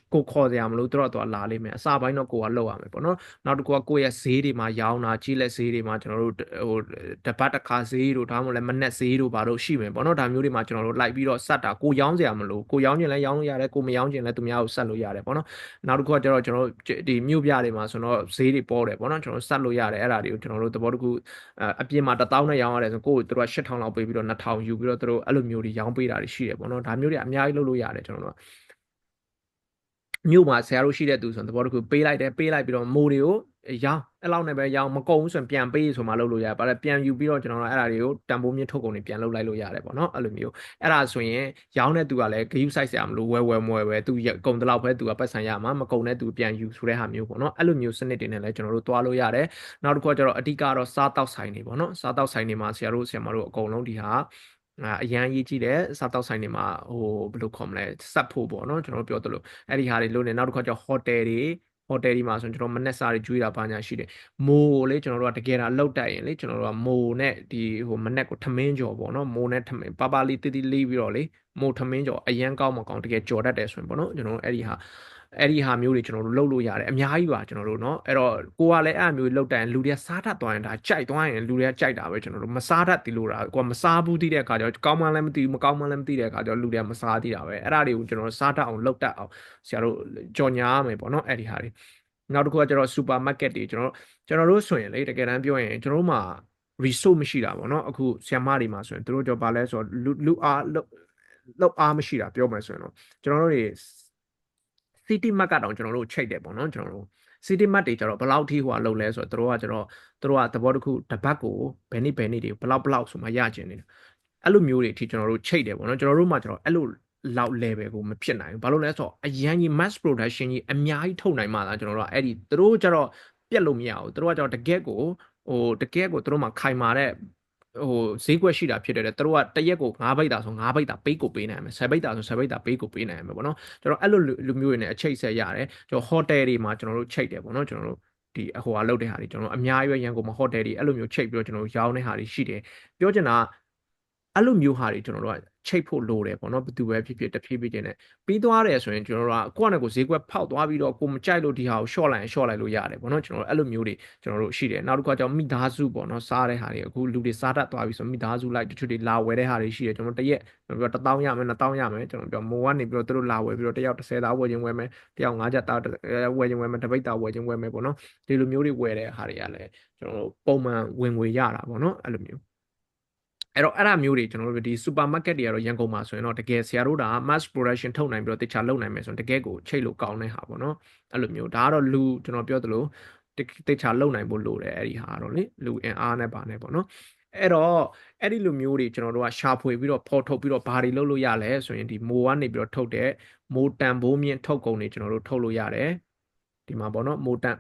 ကိုခေါ်စရာမလိုသူတို့တော့လာလိမ့်မယ်အစာပိုင်းတော့ကိုကလောက်ရမယ်ပေါ့နော်နောက်တစ်ခုကကိုယ့်ရဲ့ဈေးတွေမှာရောင်းတာကြီးလက်ဈေးတွေမှာကျွန်တော်တို့ဟိုတပတ်တစ်ခါဈေးတို့ဒါမှမဟုတ်လည်းမနက်ဈေးတို့ဘာလို့ရှိမယ်ပေါ့နော်ဒါမျိုးတွေမှာကျွန်တော်တို့လိုက်ပြီးတော့ဆက်တာကိုရောင်းစရာမလိုကိုရောင်းခြင်းလည်းရောင်းလို့ရတယ်ကိုမရောင်းခြင်းလည်းသူများကိုဆက်လို့ရတယ်ပေါ့နော်နောက်တစ်ခုကကျတော့ကျွန်တော်တို့ဒီမြို့ပြတွေမှာဆိုတော့ဈေးတွေပေါ်တယ်ပေါ့နော်ကျွန်တော်ဆက်လို့ရတယ်အဲ့ဒါတွေကိုကျွန်တော်တို့သဘောတခုအပြင်မှာ1000နဲ့ရောင်းရတယ်ဆိုကိုယ့်ကိုသူတို့က8000လောက်ပေးပြီးတော့2000ယူပြီးတော့သူတို့အဲ့လိုမျိုးတွေရောင်းပေးတာတွေရှိတယ်ပေါ့နော်ဒါမျိုးတွေအများကြီးလုပ်လို့ရတယ်ကျွန်တော်တို့မြို့မှာဆရာတို့ရှိတဲ့သူဆိုရင်သဘောတခုပေးလိုက်ပြီးတော့မိုးတွေကိုရောင်းအဲ့လောက်နဲ့ပဲရောင်းမကုန်ဘူးဆိုရင်ပြန်ပေးဆိုမှလုပ်လို့ရတယ်။ဘာလဲပြန်ယူပြီးတော့ကျွန်တော်တို့အဲ့ဒါတွေကိုတန်ဖိုးမြင့်ထုတ်ကုန်တွေပြန်လုပ်လိုက်လို့ရတယ်ပေါ့နော်အဲ့လိုမျိုးအဲ့ဒါဆိုရင်ရောင်းတဲ့သူကလည်းဂရုစိုက်စရာမလိုဝယ်မဝယ်ပဲသူကုန်တလောက်ပဲသူကပတ်စံရမှာမကုန်တဲ့သူပြန်ယူဆိုတဲ့ဟာမျိုးပေါ့နော်အဲ့လိုမျိုးစနစ်တွေနဲ့လည်းကျွန်တော်တို့သွားလို့ရတယ်။နောက်တစ်ခုကကျတော့အဓိကတော့စားတောက်ဆိုင်တွေပေါ့နော်စားတောက်ဆိုင်တွေမှာဆရာတို့မတို့အကုန်လုံးဒီဟာအရန်ရေးကြည့်တယ်စားတောက်ဆိုင်တွေမှာဟိုဘယ်လိုခေါ်မလဲစက်ဖို့ပေါ့နော်ကျွန်တော်ပြောသလိုအဲ့ဒီဟာတွေလုပ်နေနောက်တစ်ခါကျဟိုတယ်တွေမှာဆိုကျွန်တော်မနက်စားတွေကျွေးတာဘာညာရှိတယ်မိုးလေကျွန်တော်တို့ကတကယ်တာလောက်တိုက်ရင်လေကျွန်တော်တို့ကမိုးနဲ့ဒီဟိုမနက်ကိုထမင်းကြော်ပေါ့နော်မိုးနဲ့ထမင်းပါလေးတီးလေးပြီးတော့လေမိုးထမင်းကြော်အရန်ကောင်းမကောင်းတကယ်ကြော်တတ်တယ်ဆိုရင်ပေါ့နော်ကျွန်တော်တို့အဲ့ဒီဟာမျိုးတွေကျွန်တော်တို့လုပ်လို့ရတယ်အများကြီးပါကျွန်တော်တို့เนาะအဲ့တော့ကိုကလည်းအဲ့အမျိုးလုပ်တိုင်လူတွေကစားတတ်သွားရင်ဒါကြိုက်သွားရင်လူတွေကကြိုက်တာပဲကျွန်တော်တို့မစားတတ်သေးလို့တာကိုကမစားဘူးသိတဲ့အခါကျတော့ကောင်းမှလည်းမသိဘူးမကောင်းမှလည်းမသိတဲ့အခါကျတော့လူတွေကမစားသေးတာပဲအဲ့ဒါတွေကိုကျွန်တော်တို့စားတတ်အောင်လုပ်တတ်အောင်ဆရာတို့ကြော်ညာရမယ်ပေါ့เนาะအဲ့ဒီဟာတွေနောက်တစ်ခုကကျတော့စူပါမားကတ်တွေကျွန်တော်တို့ဆိုရင်လေတကယ်တမ်းပြောရင်ကျွန်တော်တို့မှာ resource မရှိတာပေါ့เนาะအခုဆီယမတွေမှာဆိုရင်တို့ကြောဘာလဲဆိုတော့လူအားလောက်အားမရှိတာပြောမယ်ဆိုရင်တော့ကျွန်တော်တို့တွေ city map ကတော့ကျွန်တော်တို့ချိန်တယ်ပေါ့နော်ကျွန်တော်တို့ city map တွေကျတော့ဘယ်လောက်ထိဟိုအလုပ်လဲဆိုတော့တို့ကသဘောတစ်ခုတစ်ပတ်ကိုဘယ်နေ့တွေဘယ်လောက်ဆိုမှရကျင်နေတယ်အဲ့လိုမျိုးတွေအထိကျွန်တော်တို့ချိန်တယ်ပေါ့နော်ကျွန်တော်တို့မှကျတော့အဲ့လိုလောက် level ကိုမဖြစ်နိုင်ဘူးဘာလို့လဲဆိုတော့အရန်ကြီး mass production ကြီးအများကြီးထုတ်နိုင်မှလားကျွန်တော်တို့ကအဲ့ဒီတို့ကျတော့ပြက်လို့မရဘူးတို့ကကျတော့တကယ်ကိုတို့မှခိုင်မာတဲ့ဟိုဈေးကွက်ရှိတာဖြစ်တယ်တဲ့တို့ကတရက်ကို9ဘိတ်တာဆို9ဘိတ်တာပေးကိုပေးနိုင်မယ်10ဘိတ်တာဆို10ဘိတ်တာပေးကိုပေးနိုင်မယ်ပေါ့နော်ကျွန်တော်အဲ့လိုလူမျိုးတွေနဲ့အချိတ်ဆက်ရတယ်ကျွန်တော်ဟိုတယ်တွေမှာကျွန်တော်တို့ချိတ်တယ်ပေါ့နော်ကျွန်တော်တို့ဒီဟိုဟာလောက်တဲ့ဟာတွေကျွန်တော်တို့အများကြီးပဲရန်ကုန်မှာဟိုတယ်တွေအဲ့လိုမျိုးချိတ်ပြီးတော့ကျွန်တော်တို့ရောင်းတဲ့ဟာတွေရှိတယ်ပြောချင်တာအဲ့လိုမျိုးဟာတွေကျွန်တော်တို့ကချိတ်ဖို့လိုတယ်ပေါ့နော်ဘယ်သူပဲဖြစ်ဖြစ်တဖြည်းဖြည်းချင်းနဲ့ပြီးသွားတယ်ဆိုရင်ကျွန်တော်တို့ကကိုယ့်အနေကိုဈေးကွက်ဖောက်သွားပြီးတော့ကိုမကြိုက်လို့ဒီဟာကို short လိုက်လို့ရတယ်ပေါ့နော်ကျွန်တော်တို့အဲ့လိုမျိုးတွေကျွန်တော်တို့ရှိတယ်နောက်တစ်ခါကျတော့မိသားစုပေါ့နော်စားတဲ့ဟာတွေအခုလူတွေစားတတ်သွားပြီဆိုမိသားစုလိုက်တချို့တွေလာဝယ်တဲ့ဟာတွေရှိတယ်ကျွန်တော်တရက်ကျွန်တော်ပြော1000ရမယ်2000ရမယ်ကျွန်တော်ပြောမိုးကနေပြီးတော့သူတို့လာဝယ်ပြီးတော့တယောက်30သားဝယ်ခြင်းဝယ်မယ်တယောက်5ချက်သားဝယ်ခြင်းဝယ်မယ်တပိတ်သားဝယ်ခြင်းဝယ်မယ်ပေါ့နော်ဒီလိုမျိုးတွေဝယ်တဲ့ဟာတွေကလည်းကျွန်တော်တို့ပုံမှန်ဝင်ငွေရတာပေါ့နော်အဲ့လိုမျိုးအဲ့တော့အဲ့ဒါမျိုးတွေကျွန်တော်တို့ဒီ supermarket တွေကတော့ရန်ကုန်မှာဆိုရင်တော့တကယ်ဆရာတို့က mass production ထုတ်နိုင်ပြီးတော့တခြားလုပ်နိုင်မယ်ဆိုရင်တကယ်ကိုချိတ်လို့ကောင်းတဲ့ဟာပေါ့နော်အဲ့လိုမျိုးဒါကတော့ကျွန်တော်ပြောသလိုတခြားလုပ်နိုင်ဖို့လိုတယ်အဲ့ဒီဟာကတော့လေလူအင်အားနဲ့ပါနေပေါ့နော်အဲ့တော့အဲ့ဒီလိုမျိုးတွေကျွန်တော်တို့ကရှာဖွေပြီးတော့ဖော်ထုတ်ပြီးတော့ဘာတွေလုပ်လို့ရလဲဆိုရင်ဒီမိုးကနေပြီးတော့ထုတ်တဲ့မိုးတန်ဘိုးမြင့်ထုတ်ကုန်တွေကျွန်တော်တို့ထုတ်လို့ရတယ်ဒီမှာပေါ့နော်မိုးတန်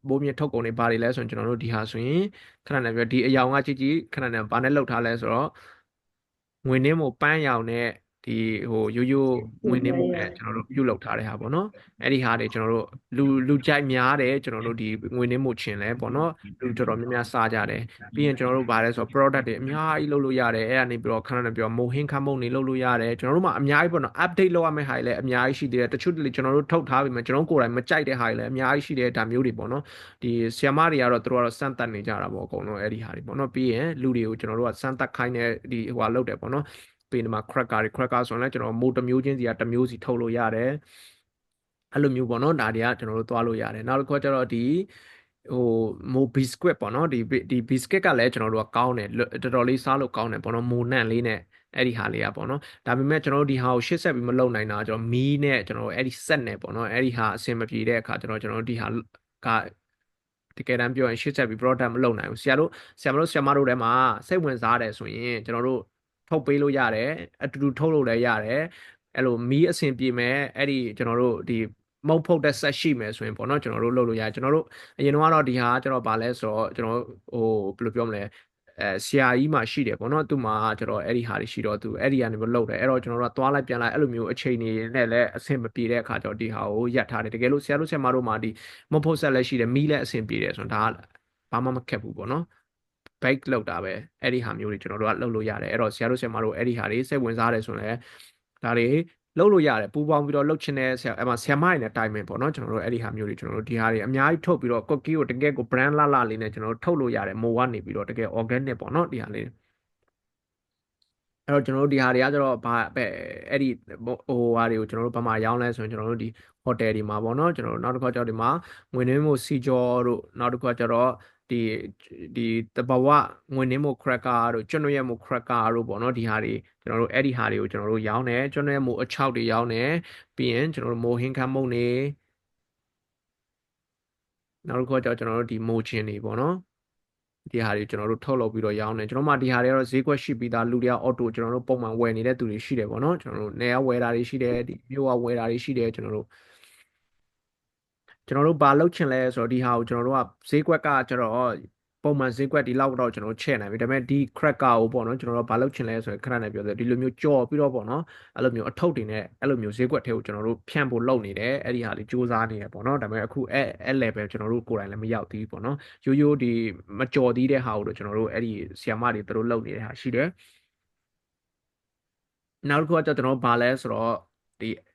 ဘိုးမြင့်ထုတ်ကုန်တွေဘာတွေလဲဆိုရင်ကျွန်တော်တို့ဒီဟာဆိုရင်ခဏနဲ့ပြောဒီအယောင်ကကြီးခဏနဲ့ဘာနဲ့လောက်ထားလဲဆိုတော့ငွေနှင်းမို့ပန်းရောင်နဲ့ဒီဟိုရိုးငွေနှင်းမို့နဲ့ကျွန်တော်တို့ပြုတ်လောက်ထားတဲ့ဟာပေါ့နော်အဲ့ဒီဟာတွေကျွန်တော်တို့လူကြိုက်များတယ်ကျွန်တော်တို့ဒီငွေနှင်းမို့ချင်လဲပေါ့နော်လူတော်တော်များများစားကြတယ်ပြီးရင်ကျွန်တော်တို့ဗာလဲဆိုတော့ product တွေအများကြီးလုပ်လို့ရတယ်အဲ့ဒါနေပြီးတော့ခဏနဲ့ပြောမိုဟင်းခမ်းမုံတွေလုပ်လို့ရတယ်ကျွန်တော်တို့မှအများကြီးပေါ့နော် update လုပ်ရမယ့်ဟာတွေလည်းအများကြီးရှိသေးတယ်တချို့ကျွန်တော်တို့ထုတ်ထားပြီးမှကျွန်တော်ကိုယ်တိုင်မကြိုက်တဲ့ဟာတွေလည်းအများကြီးရှိတယ်ဒါမျိုးတွေပေါ့နော်ဒီဆီယမတွေကတော့သူတို့ကတော့စမ်းသပ်နေကြတာပေါ့အကုန်လုံးအဲ့ဒီဟာတွေပေါ့နော်ပြီးရင်လူတွေကိုကျွန်တော်တို့ကစမ်းသပ်ခိုင်းတဲ့ဒီဟိုဟာလုပ်တယ်ပေါ့နော်ပြီးဒီမှာ cracker ဆိုရင်လည်းကျွန်တော်မိုးတစ်မျိုးချင်းစီကတစ်မျိုးစီထုတ်လို့ရတယ်အဲ့လိုမျိုးပေါ့နော်ဒါတွေကကျွန်တော်တို့သွားလို့ရတယ်နောက်တစ်ခုကကျတော့ဒီဟိုမို biscuit ပေါ့နော်ဒီ biscuit ကလည်းကျွန်တော်တို့ကကောင်းတယ်တော်တော်လေးစားလို့ကောင်းတယ်ပေါ့နော်မိုနန့်လေးနဲ့အဲ့ဒီဟာလေးอ่ะပေါ့နော်ဒါပေမဲ့ကျွန်တော်တို့ဒီဟာကိုရှစ်ဆက်ပြီးမလုပ်နိုင်တာကျွန်တော်မီးနဲ့ကျွန်တော်တို့အဲ့ဒီဆက်နဲ့ပေါ့နော်အဲ့ဒီဟာအဆင်မပြေတဲ့အခါကျွန်တော်တို့ဒီဟာကတကယ်တမ်းပြောရင်ရှစ်ဆက်ပြီး product မလုပ်နိုင်ဘူးဆရာမတို့ထဲမှာစိတ်ဝင်စားတယ်ဆိုရင်ကျွန်တော်တို့ထုတ်ပေးလို့ရတယ်အတူတူထုတ်လို့လည်းရတယ်အဲ့လိုမီးအဆင်ပြေမယ်အဲ့ဒီကျွန်တော်တို့ဒီမုတ်ဖုတ်တဲ့ဆက်ရှိမယ်ဆိုရင်ပေါ့နော်ကျွန်တော်တို့လုပ်လို့ရတယ်ကျွန်တော်တို့အရင်တော့ဒီဟာကျွန်တော်ဗာလဲဆိုတော့ကျွန်တော်ဟိုဘယ်လိုပြောမလဲ ဆရာကြီးမှရှိတယ်ပေါ့နော်သူမှာကျွန်တော်အဲ့ဒီဟာတွေရှိတော့သူအဲ့ဒီကနေမလုပ်တယ်အဲ့တော့ကျွန်တော်တို့ကသွားလိုက်ပြန်လိုက်အဲ့လိုမျိုးအချိန်တွေနဲ့လည်းအဆင်မပြေတဲ့အခါကျတော့ဒီဟာကိုရပ်ထားတယ်တကယ်လို့ဆရာတို့ဆရာမတို့မှာဒီမဖို့ဆက်လည်းရှိတယ်မီးလည်းအဆင်ပြေတယ်ဆိုတော့ဒါကဘာမှမခက်ဘူးပေါ့နော် bake လောက်တာပဲအဲ့ဒီဟာမျိုးတွေကျွန်တော်တို့ကလုပ်လို့ရတယ်အဲ့တော့ဆရာတို့ဆရာမတို့အဲ့ဒီဟာတွေစိတ်ဝင်စားတယ်ဆိုရင်လည်းဒါတွေလုပ်လို့ရတယ်ပူပေါင်းပြီးတော့လုပ်ချင်တဲ့ဆရာဆရာမတွေနဲ့တိုင်ပင်ပေါ့နော်ကျွန်တော်တို့အဲ့ဒီဟာမျိုးတွေကျွန်တော်တို့ဒီဟာတွေအများကြီးထုတ်ပြီးတော့ cookie ကိုတကယ်ကို brand လာလေးနဲ့ကျွန်တော်တို့ထုတ်လို့ရတယ်မိုးကနေပြီးတော့တကယ် organic ပေါ့နော်ဒီဟာလေးအဲ့တော့ကျွန်တော်တို့ဒီဟာတွေကကျတော့ဘာပဲအဲ့ဒီဟိုဟာတွေကိုကျွန်တော်တို့ဘာမှရောင်းလဲဆိုရင်ကျွန်တော်တို့ဒီဟိုတယ်တွေမှာပေါ့နော်ကျွန်တော်တို့နောက်တစ်ခါကျတော့ဒီမှာငွေနှင်းမှုစီကျော်တို့နောက်တစ်ခါကျတော့ဒီဒီတဘဝငွေနှင်းမှု cracker တို့ကျွန်းရွက်မှု cracker တို့ပေါ့နော်ဒီဟာတွေကျွန်တော်တို့အဲ့ဒီဟာတွေကိုကျွန်တော်တို့ရောင်းတယ်ကျွန်းရွက်မှုအချောက်တွေရောင်းတယ်ပြီးရင်ကျွန်တော်တို့မိုဟင်းခမ်းမုံတွေနောက်တစ်ခါကျတော့ကျွန်တော်တို့ဒီမိုချင်တွေပေါ့နော်ဒီဟာတွေကျွန်တော်တို့ထုတ်လုပ်ပြီးတော့ရောင်းတယ်ကျွန်တော်မှဒီဟာတွေကတော့ဈေးကွက်ရှိပြီးသားလူတွေကအော်တိုကျွန်တော်တို့ပုံမှန်ဝယ်နေတဲ့သူတွေရှိတယ်ပေါ့နော်ကျွန်တော်တို့နေရာဝယ်တာတွေရှိတယ်ဒီမြို့ကဝယ်တာတွေရှိတယ်ကျွန်တော်တို့ဘာလုပ်ချင်လဲဆိုတော့ဒီဟာကိုကျွန်တော်တို့ကဈေးကွက်ကကျတော့ပုံမှန်ဈေးကွက်ဒီလောက်တော့ကျွန်တော်တို့ချဲ့နိုင်ပြီဒါပေမဲ့ဒီ cracker ကိုပေါ့နော်ကျွန်တော်တို့ဘာလုပ်ချင်လဲဆိုရင်ခဏနဲ့ပြောတယ်ဒီလိုမျိုးကြော်ပြီးတော့ပေါ့နော်အဲ့လိုမျိုးအထုပ်တွေနဲ့အဲ့လိုမျိုးဈေးကွက်ထဲကိုကျွန်တော်တို့ဖြန့်ဖို့လုပ်နေတယ်အဲ့ဒီဟာလေးစူးစမ်းနေတယ်ပေါ့နော်ဒါပေမဲ့အခုအဲ့ level ကျွန်တော်တို့ကိုယ်တိုင်လည်းမရောက်သေးဘူးပေါ့နော်ရိုးရိုးဒီမကြော်သေးတဲ့ဟာကိုတော့ကျွန်တော်တို့အဲ့ဒီဆီယမတွေသူတို့လုပ်နေတဲ့ဟာရှိတယ်နောက်တစ်ခုကကျတော့ကျွန်တော်ဘာလဲဆိုတော့ဒ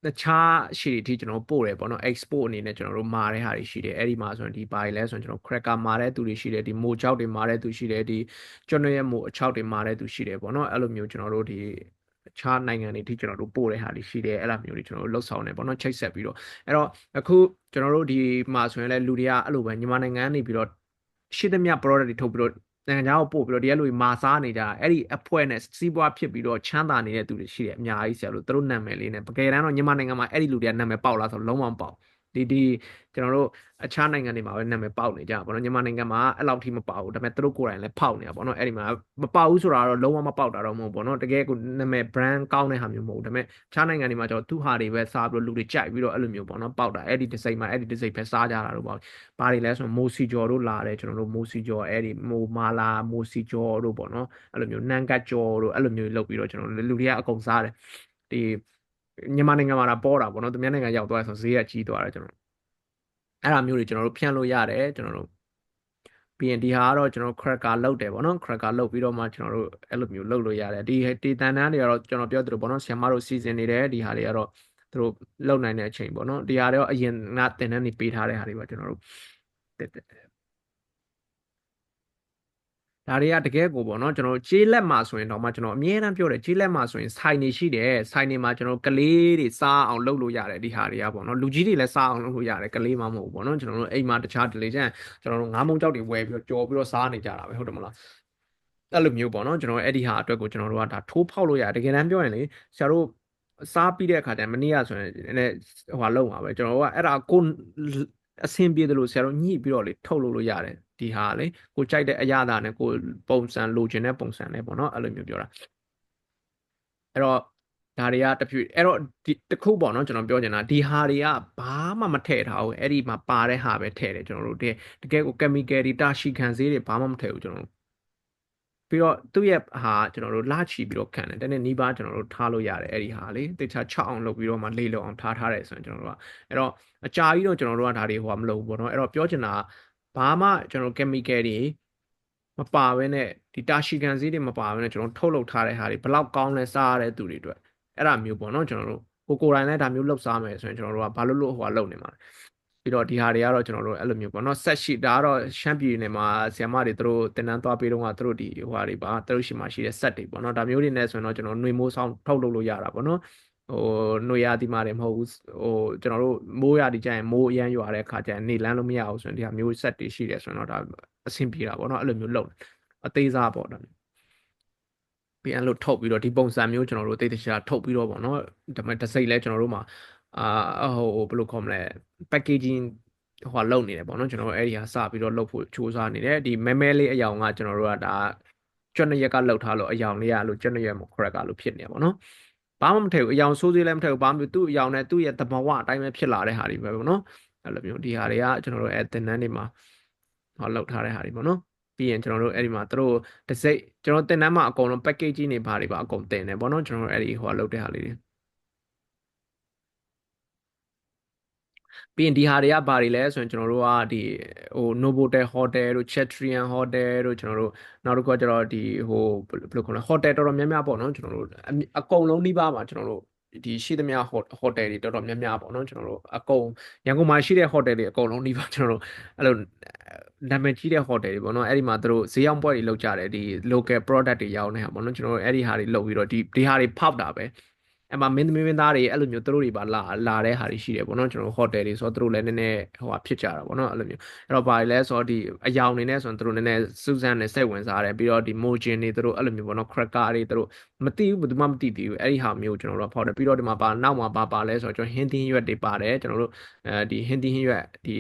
ီတခြားရှည်တွေအထိကျွန်တော်ပို့တယ်ပေါ့နော် export အနေနဲ့ကျွန်တော်တို့မာတဲ့ဟာတွေရှိတယ်အဲ့ဒီမှာဆိုရင်ဒီပါရီလဲဆိုရင်ကျွန်တော် cracker မာတဲ့သူတွေရှိတယ်ဒီမိုချောက်တွေမာတဲ့သူရှိတယ်ဒီကျွန်းရဲ့မိုအချောက်တွေမာတဲ့သူရှိတယ်ပေါ့နော်အဲ့လိုမျိုးကျွန်တော်တို့ဒီအခြားနိုင်ငံတွေအထိကျွန်တော်တို့ပို့တဲ့ဟာတွေရှိတယ်အဲ့လိုမျိုးတွေကျွန်တော်တို့လှုပ်ဆောင်နေပေါ့နော်ချိတ်ဆက်ပြီးတော့အဲ့တော့အခုကျွန်တော်တို့ဒီမှာဆိုရင်လဲလူတွေကအဲ့လိုပဲမြန်မာနိုင်ငံကနေပြီးတော့ရှိသမျှ product တွေထုတ်ပြီးတော့နိုင်ငံခြားကိုပို့ပြီးတော့ဒီကလူတွေမာစားနေကြအဲ့ဒီအဖွဲ့နဲ့စီးပွားဖြစ်ပြီးတော့ချမ်းသာနေတဲ့သူတွေရှိတယ်အများကြီးဆရာတို့သူတို့နာမည်လေးနဲ့တကယ်တမ်းတော့မြန်မာနိုင်ငံမှာအဲ့ဒီလူတွေကနာမည်ပေါက်လားဆိုတော့လုံးဝမပေါက်ဒီကျွန်တော်တို့အခြားနိုင်ငံတွေမှာပဲနာမည်ပေါက်နေကြပါတော့မြန်မာနိုင်ငံမှာအဲ့လောက်ထိမပေါက်ဘူးဒါပေမဲ့သူတို့ကိုယ်တိုင်လည်းဖောက်နေတာပေါ့နော်အဲ့ဒီမှာမပေါက်ဘူးဆိုတာတော့လုံးဝမပေါက်တာတော့မဟုတ်ဘူးပေါ့နော်တကယ်ကိုနာမည် brand ကောင်းတဲ့ဟာမျိုးမဟုတ်ဘူးဒါပေမဲ့အခြားနိုင်ငံတွေမှာကျတော့သူ့ဟာတွေပဲစားပြီးတော့လူတွေကြိုက်ပြီးတော့အဲ့လိုမျိုးပေါ့နော်ပေါက်တာအဲ့ဒီတစ်စိမ့်မှာအဲ့ဒီတစ်စိမ့်ပဲစားကြတာတော့ပေါ့ဘာတွေလဲဆိုတော့မိုစီဂျော်တို့လာတယ်ကျွန်တော်တို့မိုစီဂျော်အဲ့ဒီမိုမာလာမိုစီဂျော်တို့ပေါ့နော်အဲ့လိုမျိုးနန်ကတ်ဂျော်တို့အဲ့လိုမျိုးလုပ်ပြီးတော့ကျွန်တော်တို့လူတွေကအကုန်စားတယ်ဒီမြန်မာနိုင်ငံမှာပေါ်တာပေါ့နော်သူများနိုင်ငံရောက်သွားဆိုဈေးကကြီးသွားတယ်ကျွန်တော်အဲ့ဒါမျိုးတွေကျွန်တော်တို့ဖြန့်လို့ရတယ်ကျွန်တော်တို့ပြီးရင်ဒီဟာကတော့ကျွန်တော် cracker လောက်တယ်ပေါ့နော် cracker လောက်ပြီးတော့မှကျွန်တော်တို့အဲ့လိုမျိုးလုပ်လို့ရတယ်ဒီတန်တန်းတွေကတော့ကျွန်တော်ပြောသလိုပေါ့နော်ဆရာမတို့စီစဉ်နေတယ်ဒီဟာတွေကတော့သူတို့လောက်နိုင်တဲ့အချိန်ပေါ့နော်ဒီဟာတွေတော့အရင်ကတင်တန်းနေပေးထားတဲ့ဟာတွေပါကျွန်တော်တို့ဒါတွေကတကယ်ကိုပေါ့နော်ကျွန်တော်တို့ကျေးလက်မှာဆိုရင်တော့မှကျွန်တော်အမြဲတမ်းပြောတယ်ကျေးလက်မှာဆိုရင်ဆိုင်နေရှိတယ်ဆိုင်နေမှာကျွန်တော်ကလေးတွေစားအောင်လုပ်လို့ရတယ်ဒီဟာတွေကပေါ့နော်လူကြီးတွေလည်းစားအောင်လုပ်လို့ရတယ်ကလေးမှမဟုတ်ဘူးပေါ့နော်ကျွန်တော်တို့အိမ်မှာတခြား delay ကျန်ကျွန်တော်တို့ငါးမုံကြောက်တွေဝယ်ပြီးတော့ကြော်ပြီးတော့စားနေကြတာပဲဟုတ်တယ်မလားအဲ့လိုမျိုးပေါ့နော်ကျွန်တော်အဲ့ဒီဟာအတွက်ကိုကျွန်တော်တို့ကဒါထိုးဖောက်လို့ရတယ်တကယ်တမ်းပြောရင်လေဆရာတို့စားပြီးတဲ့အခါကျရင်မနေ့ကဆိုရင်နည်းဟိုဟာလုံးပါပဲကျွန်တော်တို့ကအဲ့ဒါကိုအဆင်ပြေတယ်လို့ဆရာတို့ညှိပြီးတော့လေထုတ်လို့ရတယ်ဒီဟာလေကိုကြိုက်တဲ့အရာသာနဲ့ကိုပုံစံလိုချင်တဲ့ပုံစံနဲ့ပေါ့နော်အဲ့လိုမျိုးပြောတာအဲ့တော့ဒါတွေကတဖြည်းအဲ့တော့ဒီတခုပေါ့နော်ကျွန်တော်ပြောချင်တာဒီဟာတွေကဘာမှမထည့်ထားဘူးအဲ့ဒီမှာပါတဲ့ဟာပဲထည့်တယ်ကျွန်တော်တို့တကယ်ကို chemical တွေတာရှိခံစေးတွေဘာမှမထည့်ဘူးကျွန်တော်တို့ပြီးတော့သူ့ရဲ့ဟာကျွန်တော်တို့လာချီပြီးတော့ခံတယ်တနေ့နီးပါးကျွန်တော်တို့ထားလို့ရတယ်အဲ့ဒီဟာလေတခြား6အောင်လုပ်ပြီးတော့မှလေးလုံးအောင်ထားတယ်ဆိုရင်ကျွန်တော်တို့ကအဲ့တော့အကြာကြီးတော့ကျွန်တော်တို့ကဒါတွေဟိုမလုပ်ဘူးပေါ့နော်အဲ့တော့ပြောချင်တာဘာမှကျွန်တော် chemical တွေမပါဘဲနဲ့ဒီတာရှီကန်ဈေးတွေမပါဘဲနဲ့ကျွန်တော်ထုတ်လုပ်ထားတဲ့ဟာတွေဘလောက်ကောင်းလဲစားရတဲ့သူတွေအတွက်အဲ့ဒါမျိုးပေါ့နော်ကျွန်တော်တို့ကိုယ်တိုင်လည်းဒါမျိုးလုပ်စားမယ်ဆိုရင်ကျွန်တော်တို့ကဘာလို့ဟိုလုပ်နေမှာလဲပြီးတော့ဒီဟာတွေကတော့ကျွန်တော်တို့အဲ့လိုမျိုးပေါ့နော်ဆက်ရှိဒါကတော့ရှမ်းပြည်နယ်မှာဆီယမတွေသူတို့တင်တန်းသွားပေးတော့ကသူတို့ဒီဟိုဟာတွေပါသူတို့ရှိမှရှိတဲ့ဆက်တွေပေါ့နော်ဒါမျိုးတွေနဲ့ဆိုရင်တော့ကျွန်တော်ຫນွေမိုးဆောင်ထုတ်လုပ်လို့ရတာပေါ့နော်ဟိုຫນွေရာသီမှာတွေမဟုတ်ဘူးဟိုကျွန်တော်တို့မိုးရာသီကျရင်မိုးအရမ်းရွာတဲ့အခါကျရင်နေလန်းလို့မရအောင်ဆိုရင်ဒီဟာမျိုးဆက်တွေရှိတယ်ဆိုရင်တော့ဒါအဆင်ပြေတာပေါ့နော်အဲ့လိုမျိုးလုပ်အသေးစားပေါ့ဒါပြန်လို့ထုတ်ပြီးတော့ဒီပုံစံမျိုးကျွန်တော်တို့တိတ်တခြားထုတ်ပြီးတော့ပေါ့နော်ဒါပေမဲ့တစ်စိတ်လဲကျွန်တော်တို့မှာဟိုဘယ်လိုခေါ်မလဲ packaging ဟိုလုပ်နေတယ်ပေါ့နော်ကျွန်တော်တို့အဲ့ဒီဟာစပြီးတော့လုပ်ဖို့စူးစမ်းနေတယ်ဒီမဲမဲလေးအယောင်ကကျွန်တော်တို့ကဒါကျွတ်နရက်ကလောက်ထားလို့အယောင်လေးကလို့ကျွတ်နရက်မခရက်ကလို့ဖြစ်နေပါတော့ဘာမှမထည့်ဘူးအယောင်ဆိုးသေးလည်းမထည့်ဘူးဘာမှမသူ့အယောင်နဲ့သူ့ရဲ့သဘာဝအတိုင်းပဲဖြစ်လာတဲ့ဟာတွေပဲပေါ့နော်အဲ့လိုမျိုးဒီဟာတွေကကျွန်တော်တို့အဲ့သင်တန်းတွေမှာဟောလောက်ထားတဲ့ဟာတွေပေါ့နော် ပြီးရင်ကျွန်တော်တို့အဲ့ဒီမှာသူတို့တစ်စိတ်ကျွန်တော်တင်တန်းမှာအကုန်လုံး package ကြီးနေပါတွေပါအကုန်တင်တယ်ပေါ့နော်ကျွန်တော်တို့အဲ့ဒီဟိုလောက်တဲ့ဟာလေးတွေပြီးရင်ဒီဟာတွေကဘာတွေလဲဆိုရင်ကျွန်တော်တို့ကဒီဟို Novotel Hotel တို့ Chatrian Hotel တို့ကျွန်တော်တို့နောက်တစ်ခုကကျတော့ဒီဟိုဘယ်လိုခေါ်လဲ hotel တော်တော်များများပေါ့နော်ကျွန်တော်တို့အကုန်လုံးနှိပါပါကျွန်တော်တို့ဒီရှိသမျှ hotel တွေတော်တော်များများပေါ့နော်ကျွန်တော်တို့အကုန်ရန်ကုန်မှာရှိတဲ့ hotel တွေအကုန်လုံးနှိပါကျွန်တော်တို့အဲ့လိုနာမည်ကြီးတဲ့ hotel တွေပေါ့နော်အဲ့ဒီမှာသူတို့ဈေးရောက်ပွဲတွေလုပ်ကြတယ်ဒီ local product တွေရောင်းနေတာပေါ့နော်ကျွန်တော်တို့အဲ့ဒီဟာတွေလုပ်ပြီးတော့ဒီဟာတွေဖောက်တာပဲအဲ့မှာမင်းသားတွေအဲ့လိုမျိုးသူတို့တွေပါလာတဲ့ဟာတွေရှိတယ်ပေါ့နော်ကျွန်တော်တို့ဟိုတယ်တွေဆိုတော့သူတို့လည်းနည်းနည်းဟိုဟာဖြစ်ကြတာပေါ့နော်အဲ့လိုမျိုးအဲ့တော့ဘာလဲဆိုတော့ဒီအယောင်နေနဲ့ဆိုရင်သူတို့နည်းနည်းစူးစမ်းနေစိတ်ဝင်စားတယ်ပြီးတော့ဒီ motion တွေသူတို့အဲ့လိုမျိုးပေါ့နော် cracker တွေသူတို့မသိဘူးဘယ်သူမှမသိသေးဘူးအဲ့ဒီဟာမျိုးကျွန်တော်တို့ဖောက်တယ်ပြီးတော့ဒီမှာနောက်မှာပါလဲဆိုတော့ကျွန်တော်ဟင်းသီးရွက်တွေပါတယ်ကျွန်တော်တို့ဒီဟင်းသီးဟင်းရွက်ဒီ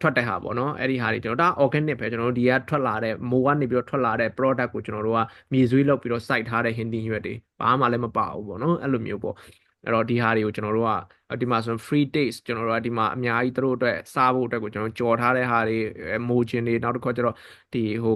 ထွက်တဲ့ဟာပေါ့နော်အဲ့ဒီဟာတွေကျွန်တော်ဒါ organic ပဲကျွန်တော်တို့ဒီကထွက်လာတဲ့မိုးကနေပြီးတော့ထွက်လာတဲ့ product ကိုကျွန်တော်တို့ကမြေဆွေးလုပ်ပြီးတော့စိုက်ထားတဲ့ဟင်းသီးရွက်တွေဘာမှလည်းမပါဘူးပေါ့နော်အဲ့လိုမျိုးပေါ့အဲ့တော့ဒီဟာတွေကိုကျွန်တော်တို့ကဒီမှာဆို free taste ကျွန်တော်တို့ကဒီမှာအများကြီးသူတို့အတွက်စားဖို့အတွက်ကိုကျွန်တော်ကြော်ထားတဲ့ဟာတွေမိုးချင်းတွေနောက်တစ်ခါကျတော့ဒီဟို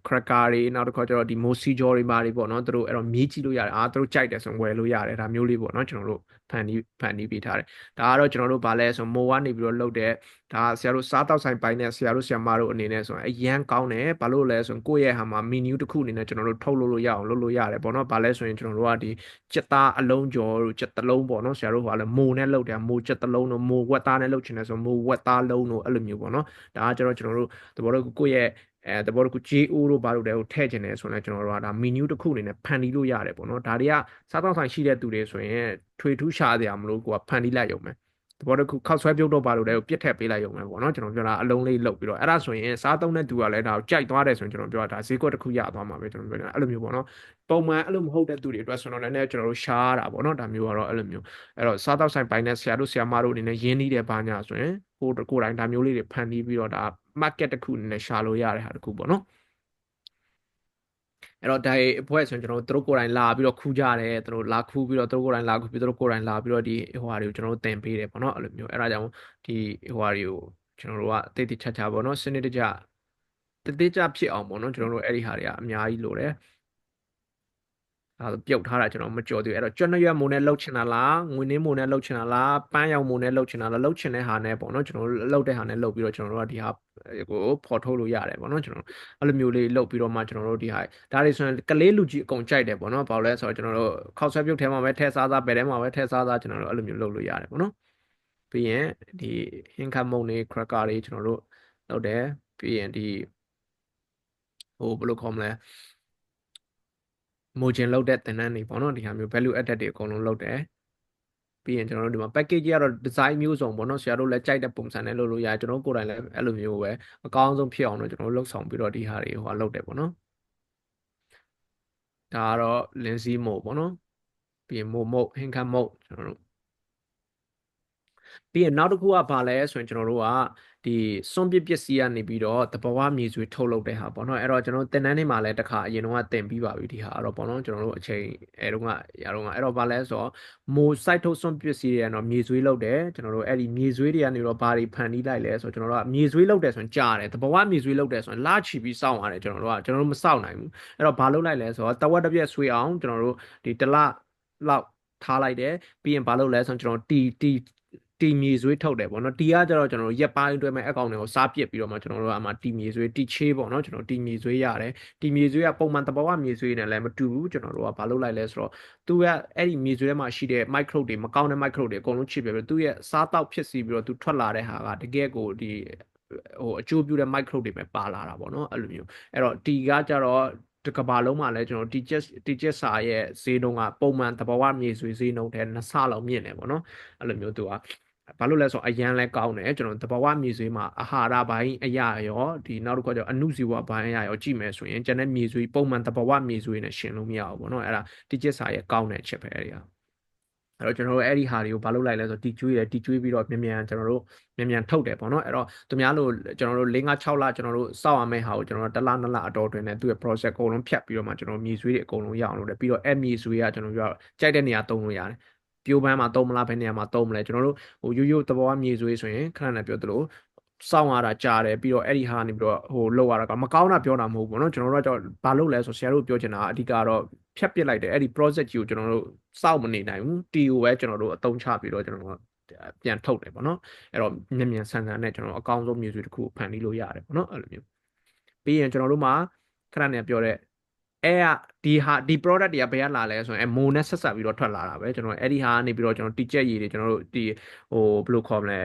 cracker တွေနောက်တစ်ခါကျတော့ဒီမိုးစီဂျော်တွေပါတွေပေါ့နော်သူတို့အဲ့တော့မြည်ကြည့်လို့ရတယ်သူတို့ကြိုက်တယ်ဆိုရင်ဝယ်လို့ရတယ်ဒါမျိုးလေးပေါ့နော်ကျွန်တော်တို့ဖန်တီးပေးထားတယ်ဒါကတော့ကျွန်တော်တို့ဗာလဲဆိုမိုးကနေပြီးတော့လုပ်တဲ့ဒါဆရာတို့စားတောက်ဆိုင်ပိုင်းနဲ့ဆရာတို့ဆရာမတို့အနေနဲ့ဆိုရင်အရန်ကောင်းတယ်ဘာလို့လဲဆိုရင်ကိုယ့်ရဲ့ဟာမှာ menu တစ်ခုအနေနဲ့ကျွန်တော်တို့ထုတ်လုပ်လို့ရအောင်လုပ်လို့ရတယ်ပေါ့နော်ဗာလဲဆိုရင်ကျွန်တော်တို့ကဒီစက်သားအလုံးကျော်တို့စက်တလုံးပေါ့နော်ဆရာတို့ကလည်းမိုးနဲ့လုပ်တယ်မိုးစက်တလုံးတို့မိုးဝက်သားနဲ့လုပ်ချင်တယ်ဆိုမိုးဝက်သားလုံးတို့အဲ့လိုမျိုးပေါ့နော်ဒါကကျွန်တော်တို့တဘောတော့ကိုယ့်ရဲ့တဘောတကူ JO တို့ဘာလို့လဲကိုထည့်ချင်တယ်ဆိုရင်ကျွန်တော်တို့ကဒါ menu တစ်ခုအနေနဲ့ဖန်တီးလို့ရတယ်ပေါ့နော်ဒါတွေကစားတောက်ဆိုင်ရှိတဲ့သူတွေဆိုရင်ထွေထူးရှားစရာမလိုကိုကဖန်တီးလိုက်ရုံပဲတဘောတကူခောက်ဆွဲပြုတ်တော့ဘာလို့လဲကိုပြစ်ထည့်ပေးလိုက်ရုံပဲပေါ့နော်ကျွန်တော်ပြောတာအလုံးလေးလုပ်ပြီးတော့အဲ့ဒါဆိုရင်စားသုံးတဲ့သူကလည်းဒါကိုကြိုက်သွားတယ်ဆိုရင်ကျွန်တော်ပြောတာဒါဈေးကွက်တစ်ခုရသွားမှာပဲကျွန်တော်ပြောတာအဲ့လိုမျိုးပေါ့နော်ပုံမှန်အဲ့လိုမဟုတ်တဲ့သူတွေအတွက်ဆိုတော့လည်းကျွန်တော်တို့ရှားတာပေါ့နော်ဒါမျိုးကတော့အဲ့လိုမျိုးအဲ့တော့စားတောက်ဆိုင်ပိုင်းနဲ့ဆရာတို့ဆရာမတို့အနေနဲ့ရင်းနှီးတဲ့ဘာညာဆိုရင်ကိုယ်တိုင်းဒါမျိုးလေးတွေဖန်တီးပြီးတော့ဒါ market တစ်ခုအနေနဲ့ရှာလို့ရတဲ့ဟာတစ်ခုပေါ့နော်အဲ့တော့ဒါအဖွဲ့ဆိုရင်ကျွန်တော်တို့ကိုယ်တိုင်လာပြီးတော့ခူးကြတယ်သူတို့လာခူးပြီးတော့သူတို့ကိုယ်တိုင်လာခူးပြီးသူတို့ကိုယ်တိုင်လာပြီးတော့ဒီဟိုဟာတွေကိုကျွန်တော်တို့သင်ပေးတယ်ပေါ့နော်အဲ့လိုမျိုးအဲ့ဒါကြောင့်ဒီဟိုဟာတွေကိုကျွန်တော်တို့ကတိတ်တိတ်ချာချာပေါ့နော်စနစ်တကျတိတ်ကျဖြစ်အောင်ပေါ့နော်ကျွန်တော်တို့အဲ့ဒီဟာတွေကအများကြီးလိုတယ်အဲ့ဒါပြုတ်ထားတာကျွန်တော်မကြော်သေးဘူးအဲ့တော့ကျွတ်နှစ်ရွက်မိုးနဲ့လှုပ်ချင်တာလားငွေနှင်းမိုးနဲ့လှုပ်ချင်တာလားပန်းရောင်မိုးနဲ့လှုပ်ချင်တာလားလှုပ်ချင်တဲ့ဟာနဲ့ပေါ့နော်ကျွန်တော်တို့လှုပ်တဲ့ဟာနဲ့လှုပ်ပြီးတော့ကျွန်တော်တို့ကဒီဟာကိုဖော်ထုတ်လို့ရတယ်ပေါ့နော်ကျွန်တော်အဲ့လိုမျိုးလေးလှုပ်ပြီးတော့မှကျွန်တော်တို့ဒီဟာဒါတွေဆိုရင်ကလေးလူကြီးအကုန်ကြိုက်တယ်ပေါ့နော်ဘာလို့လဲဆိုတော့ကျွန်တော်တို့ခောက်ဆွဲပြုတ်ထဲမှာပဲထည့်စားစားပဲထဲမှာပဲထည့်စားစားကျွန်တော်တို့အဲ့လိုမျိုးလှုပ်လို့ရတယ်ပေါ့နော်ပြီးရင်ဒီဟင်းခတ်မုန့်တွေ cracker တွေကျွန်တော်တို့လှုပ်တယ်ပြီးရင်ဒီဟိုဘယ်လိုခေါ်မလဲမိုဂျင်လောက်တဲ့သင်တန်းတွေပေါ့နော်ဒီဟာမျိုး value added တွေအကုန်လုံးလုပ်တယ်ပြီးရင်ကျွန်တော်တို့ဒီမှာ package ကြီးကတော့ design မျိုးစုံပေါ့နော်ဆရာတို့လည်းကြိုက်တဲ့ပုံစံနဲ့လုပ်လို့ရတယ်ကျွန်တော်ကိုယ်တိုင်လည်းအဲ့လိုမျိုးပဲအကောင်းဆုံးဖြစ်အောင်လို့ကျွန်တော်တို့လှုပ်ဆောင်ပြီးတော့ဒီဟာတွေဟိုလုပ်တယ်ပေါ့နော်ဒါကတော့လင်းစည်းမို့ပေါ့နော်ပြီးရင်မို့ဟင်ခတ်မို့ကျွန်တော်တို့ပြီးရင်နောက်တစ်ခုကဘာလဲဆိုရင်ကျွန်တော်တို့ကဒီစွန့်ပစ်ပစ္စည်းကနေပြီးတော့တဘာဝမြေဆွေထုတ်လုပ်တဲ့ဟာပေါ့နော်အဲ့တော့ကျွန်တော်တင်တန်းနေမှာလည်းတစ်ခါအရင်တော့တင်ပြီးပါပြီဒီဟာအဲ့တော့ပေါ့နော်ကျွန်တော်တို့အချိန်အဲတော့ကရတော့အဲ့တော့ဘာလဲဆိုတော့မိုး site ထုတ်စွန့်ပစ္စည်းတွေကတော့မြေဆွေလုပ်တယ်ကျွန်တော်တို့အဲ့ဒီမြေဆွေတွေကနေတော့ဘာတွေဖန်တီးလိုက်လဲဆိုတော့ကျွန်တော်တို့ကမြေဆွေလုပ်တယ်ဆိုရင်ကြားတယ်တဘာဝမြေဆွေလုပ်တယ်ဆိုရင်လာချီပြီးစောင့်ရတယ်ကျွန်တော်တို့မစောင့်နိုင်ဘူးအဲ့တော့ဘာလုပ်လိုက်လဲဆိုတော့တဝက်တစ်ပြက်ဆွေအောင်ကျွန်တော်တို့ဒီတစ်လလောက်ထားလိုက်တယ်ပြီးရင်ဘာလုပ်လဲဆိုတော့ကျွန်တော်တီမြေဆွေးထုတ်တယ်ပေါ့နော်တီကကျတော့ကျွန်တော်တို့ရက်ပိုင်းအတွင်းမဲ့အကောင့်တွေကိုစားပစ်ပြီးတော့မှကျွန်တော်တို့ကအမှတီမြေဆွေးတီချေးပေါ့နော်ကျွန်တော်တီမြေဆွေးရတယ်တီမြေဆွေးကပုံမှန်တဘာဝမြေဆွေးနဲ့လည်းမတူဘူးကျွန်တော်တို့ကဘာလုပ်လိုက်လဲဆိုတော့သူကအဲ့ဒီမြေဆွေးထဲမှာရှိတဲ့ microbe တွေမကောင်းတဲ့ microbe တွေအကုန်လုံးချစ်ပြပြီးသူရဲ့စားတောက်ဖြစ်စီပြီးတော့သူထွက်လာတဲ့ဟာကတကယ်ကိုဒီဟိုအကျိုးပြုတဲ့ microbe တွေပဲပါလာတာပေါ့နော်အဲ့လိုမျိုးအဲ့တော့တီကကျတော့တကဘာလုံးမှာလဲကျွန်တော် teacher စာရဲ့ဈေးနှုန်းကပုံမှန်တဘာဝမြေဆွေးဈေးနှုန်းထဲ2ဆလောက်မြင့်တယ်ပေါ့နော်အဲ့လိုမျိုးသူကဘာလို့လဲဆိုတော့အရန်လဲကောင်းတယ်ကျွန်တော်တဘာဝမြေဆွေးမှာအာဟာရပိုင်းအရာရောဒီနောက်တစ်ခါကျတော့အနုဇီဝပိုင်းအရာရောကြည့်မယ်ဆိုရင်ကျန်တဲ့မြေဆွေးပုံမှန်တဘာဝမြေဆွေးနဲ့ရှင်လို့မရဘူးပေါ့နော်အဲ့ဒါ teacher စာရဲ့ကောင်းတဲ့အချက်ပဲအဲ့ဒီဟာအဲ့တော့ကျွန်တော်တို့အဲ့ဒီဟာတွေကိုဘာလုပ်လိုက်လဲဆိုတော့တီကျွေးတယ်တီကျွေးပြီးတော့မြန်ကျွန်တော်တို့မြန်ထုတ်တယ်ပေါ့နော်အဲ့တော့သူများလို့ကျွန်တော်တို့၄-၅-6လကျွန်တော်တို့စောင့်ရမယ့်ဟာကိုကျွန်တော်တို့1လ2လအတော်တွင်နဲ့သူ့ရဲ့ process အကုန်လုံးဖြတ်ပြီးတော့မှကျွန်တော်မြေဆွေးတွေအကုန်လုံးရအောင်လုပ်တယ်ပြီးတော့အဲ့မြေဆွေးကကျွန်တော်တို့ကြိုက်တဲ့နေရာသုံးလို့ရတယ်ပြိုးပန်းမှာသုံးမလားဘယ်နေရာမှာသုံးမလဲကျွန်တော်တို့ဟိုရိုးရိုးသဘောမြေဆွေးဆိုရင်ခဏနဲ့ပြောသလို စောင့်ရတာကြားတယ်ပြီးတော့အဲ့ဒီဟာနေပြီးတော့ဟိုလောက်ရတာကမကောင်းတာပြောတာမဟုတ်ဘူးเนาะကျွန်တော်တို့ကဘာလုပ်လဲဆိုဆရာတို့ပြောချင်တာအဓိကတော့ဖြတ်ပစ်လိုက်တယ်အဲ့ဒီ project ကြီးကိုကျွန်တော်တို့စောင့်မနေနိုင်ဘူး TO ပဲကျွန်တော်တို့အသုံးချပြီးတော့ကျွန်တော်တို့ပြန်ထုတ်တယ်ပေါ့နော်အဲ့တော့မြန်ဆန်နဲ့ကျွန်တော်အကောင်းဆုံး music တစ်ခုဖန်တီးလို့ရတယ်ပေါ့နော်အဲ့လိုမျိုးပြီးရင်ကျွန်တော်တို့မှာခဏနေပြောတဲ့အဲ့ဒီ product တွေကဘယ်ကလာလဲဆိုရင်မိုနဲ့ဆက်ဆက်ပြီးတော့ထွက်လာတာပဲကျွန်တော်အဲ့ဒီဟာကနေပြီးတော့ကျွန်တော်တီချက်ရည်တွေကျွန်တော်တို့ဒီဟိုဘယ်လိုခေါ်မလဲ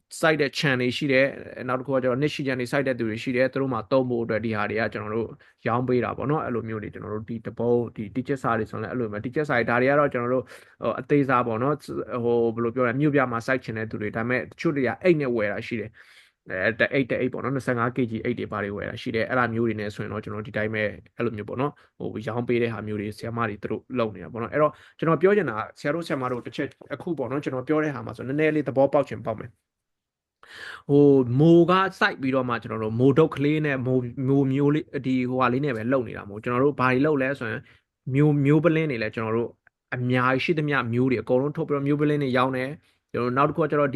site တဲ့ channel တွေရှိတယ်နောက်တစ်ခုကကျွန်တော် niche channel တွေ site တဲ့သူတွေရှိတယ်သူတို့မှာသုံးဖို့အတွက်ဒီဟာတွေကကျွန်တော်တို့ရောင်းပေးတာပေါ့နော်အဲ့လိုမျိုးတွေကျွန်တော်တို့ဒီတပုံးဒီ teacher စာတွေဆိုရင်လည်းအဲ့လိုမျိုး teacher စာတွေဒါတွေကတော့ကျွန်တော်တို့အသေးစားပေါ့နော်ဟိုဘယ်လိုပြောလဲမြို့ပြမှာ site ချင်တဲ့သူတွေဒါပေမဲ့တချို့တွေကအိတ်နဲ့ဝယ်တာရှိတယ်အိတ်ပေါ့နော် 25kg အိတ်တွေဘာတွေဝယ်တာရှိတယ်အဲ့လိုမျိုးတွေနဲ့ဆိုရင်တော့ကျွန်တော်ဒီတိုင်းပဲအဲ့လိုမျိုးပေါ့နော်ဟိုရောင်းပေးတဲ့ဟာမျိုးတွေဆရာမတွေသူတို့လုပ်နေတာပေါ့နော်အဲ့တော့ကျွန်တော်ပြောချင်တာဆရာတို့ဆရာမတို့တစ်ချက်အခုပေါ့နော်ကျွန်တော်ပြောတဲ့ဟာမှာဆိုနည်းနည်းလေးသဘောပေါက်ချင်ပေါက်မယ်ဟိုမိုကစိုက်ပြီးတော့မှကျွန်တော်တို့မိုဒုတ်ကလေးနဲ့မိုမျိုးလေးဒီဟိုဟာလေးနဲ့ပဲလုပ်နေတာမဟုတ်ကျွန်တော်တို့ဘာတွေလုပ်လဲဆိုရင်မျိုးပလင်းတွေလည်းကျွန်တော်တို့အများကြီးရှိသမျှမျိုးတွေအကုန်လုံးထုတ်ပြီးတော့မျိုးပလင်းတွေရောင်းတယ်ကျွန်တော်တို့နောက်တစ်ခုကကျွန်တော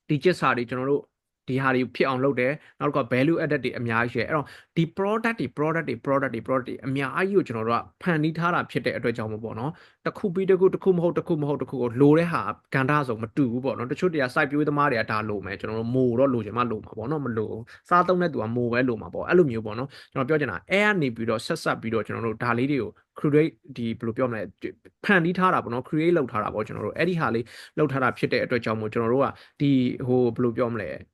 ်ဒီကျစ်စာတွေကျွန်တော်တို့ဒီဟာတွေဖြစ်အောင်လုပ်တယ်နောက်တစ်ခုက value added တွေအများကြီးရှိတယ်အဲ့တော့ဒီ product တွေအများကြီးကိုကျွန်တော်တို့ကဖန်တီးထားတာဖြစ်တဲ့အတွက်ကြောင့်မို့ပေါ့နော်တစ်ခုပြီးတစ်ခုမဟုတ်တစ်ခုကိုလိုတဲ့ဟာကဏ္ဍဆိုမတူဘူးပေါ့နော်တချို့တွေကစိုက်ပျိုးသမားတွေကဒါလိုမယ်ကျွန်တော်တို့မိုတော့လိုချင်မှလိုမှာပေါ့နော်မလိုစားသုံးတဲ့သူကမိုပဲလိုမှာပေါ့အဲ့လိုမျိုးပေါ့နော်ကျွန်တော်ပြောချင်တာအဲကနေပြီးတော့ဆက်ပြီးတော့ကျွန်တော်တို့ဒါလေးတွေကို create ဒီဘယ်လိုပြောမလဲဖန်တီးထားတာပေါ့နော် create လုပ်ထားတာပေါ့ကျွန်တော်တို့အဲ့ဒီဟာလေးလုပ်ထားတာဖြစ်တဲ့အတွက်ကြောင့်မို့ကျွန်တော်တို့ကဒီဟိုဘယ်လိုပြောမလဲ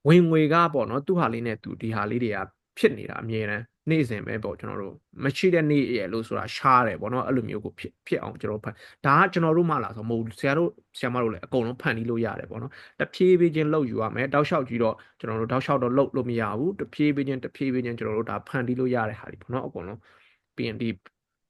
ဝင်ငွေကပေါ့နော်သူ့ဟာလေးနဲ့သူဒီဟာလေးတွေကဖြစ်နေတာအမြဲတမ်းနေ့စဉ်ပဲပေါ့ကျွန်တော်တို့မရှိတဲ့နေ့ရဲ့လို့ဆိုတာရှားတယ်ပေါ့နော်အဲ့လိုမျိုးကိုဖြစ်အောင်ကျွန်တော်ဖန်ဒါကကျွန်တော်တို့မှလာဆိုမဟုတ်ဆရာတို့ဆရာမတို့လည်းအကုန်လုံးဖန်တီးလို့ရတယ်ပေါ့နော်တဖြည်းဖြည်းချင်းလှုပ်ယူရမယ်တောက်လျှောက်ကြီးတော့ကျွန်တော်တို့တောက်လျှောက်တော့လှုပ်လို့မရဘူးတဖြည်းဖြည်းချင်းကျွန်တော်တို့ဒါဖန်တီးလို့ရတဲ့ဟာတွေပေါ့နော်အကုန်လုံးပြီးရင်ဒီ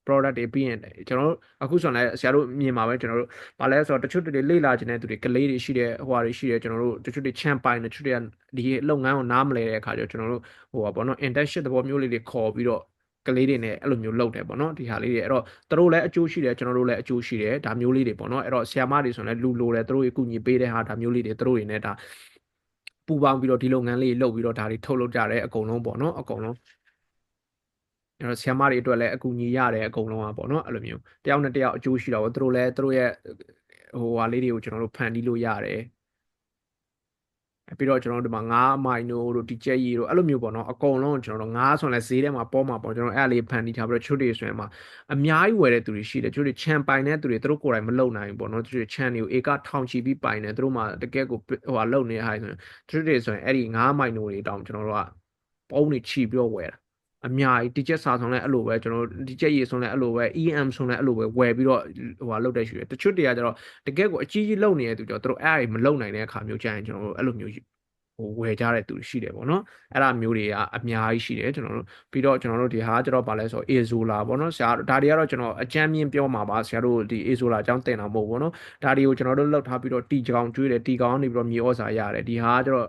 product တွေပြီးရင်ကျွန်တော်တို့အခုဆိုရင်လည်းဆရာတို့မြင်ပါပဲကျွန်တော်တို့ဘာလဲဆိုတော့တချို့တွေလေ့လာခြင်းတဲ့သူတွေကလေးတွေရှိတယ်ဟိုဟာတွေရှိတယ်ကျွန်တော်တို့တချို့တွေချမ်းပိုင်တချို့တွေကဒီလုပ်ငန်းကိုနားမလဲတဲ့အခါကျတော့ကျွန်တော်တို့ဟိုပါပေါ့နော် internship သဘောမျိုးလေးတွေခေါ်ပြီးတော့ကလေးတွေနဲ့အဲ့လိုမျိုးလုပ်တယ်ပေါ့နော်ဒီဟာလေးတွေအဲ့တော့သူတို့လည်းအကျိုးရှိတယ်ကျွန်တော်တို့လည်းအကျိုးရှိတယ်ဒါမျိုးလေးတွေပေါ့နော်အဲ့တော့ဆရာမတွေဆိုရင်လည်းလူလိုတယ်သူတို့အကူအညီပေးတဲ့ဟာဒါမျိုးလေးတွေသူတို့တွေနဲ့ဒါပူပေါင်းပြီးတော့ဒီလုပ်ငန်းလေးလုပ်ပြီးတော့ဒါတွေထုတ်လုပ်ကြတယ်အကုန်လုံးပေါ့နော်အကုန်လုံးအဲ့တော့ဆရာမတွေအတွက်လည်းအကူအညီရတယ်အကုန်လုံးอ่ะပေါ့နော်အဲ့လိုမျိုးတယောက်နဲ့တယောက်အကျိုးရှိတာပေါ့သူတို့လည်းသူတို့ရဲ့ဟိုဟာလေးတွေကိုကျွန်တော်တို့ဖန်တီးလို့ရတယ်ပြီးတော့ကျွန်တော်တို့ဒီမှာငါးအမိုင်တို့ဒီကြက်ရည်တို့အဲ့လိုမျိုးပေါ့နော်အကုန်လုံးကျွန်တော်တို့ငါးဆိုရင်လည်းဈေးထဲမှာပေါ်မှာပေါ့ကျွန်တော်အဲ့အလေးဖန်တီးထားပြီးတော့ချို့တွေဆိုရင်မှာအများကြီးဝယ်တဲ့သူတွေရှိတယ်ချို့တွေချန်ပိုင်တဲ့သူတွေသူတို့ကိုယ်တိုင်မလုံနိုင်ဘူးပေါ့နော်ချို့တွေချန်တွေကိုဧကထောင်ချီပြီးပိုင်တယ်သူတို့မှာတကယ်ကိုဟိုဟာလုံနေတဲ့ဟာဆိုရင်ချို့တွေဆိုရင်အဲ့ဒီငါးမိုင်တို့တွေတောင်ကျွန်တော်တို့ကပုံးတွေချီပြီးတော့ဝယ်တာအများကြီးဒီချက်စာဆောင်လည်းအဲ့လိုပဲကျွန်တော်ဒီချက်ရည်ဆောင်လည်းအဲ့လိုပဲ EM ဆောင်လည်းအဲ့လိုပဲဝယ်ပြီးတော့ဟိုဟာလုပ်တဲ့ရှိတယ်တချို့တွေကကျတော့တကယ်ကိုအကြီးကြီးလုံနေတဲ့သူကျတော့သူတို့အဲ့အရာမလုံနိုင်တဲ့အခါမျိုးကျရင်ကျွန်တော်တို့အဲ့လိုမျိုးဟိုဝယ်ကြတဲ့သူရှိတယ်ပေါ့နော်အဲ့ဒါမျိုးတွေကအများကြီးရှိတယ်ကျွန်တော်တို့ပြီးတော့ကျွန်တော်တို့ဒီဟာကျတော့ဗာလဲဆို Azola ပေါ့နော်ဆရာဒါတွေကတော့ကျွန်တော်အကြမ်းမြင်ပြောမှာပါဆရာတို့ဒီ Azola အကြောင်းသင်တာမဟုတ်ဘူးပေါ့နော်ဒါတွေကိုကျွန်တော်တို့လောက်ထားပြီးတော့တီကောင်ကျွေးတယ်တီကောင်ကနေပြီးတော့မြေဩဇာရတယ်ဒီဟာကကျတော့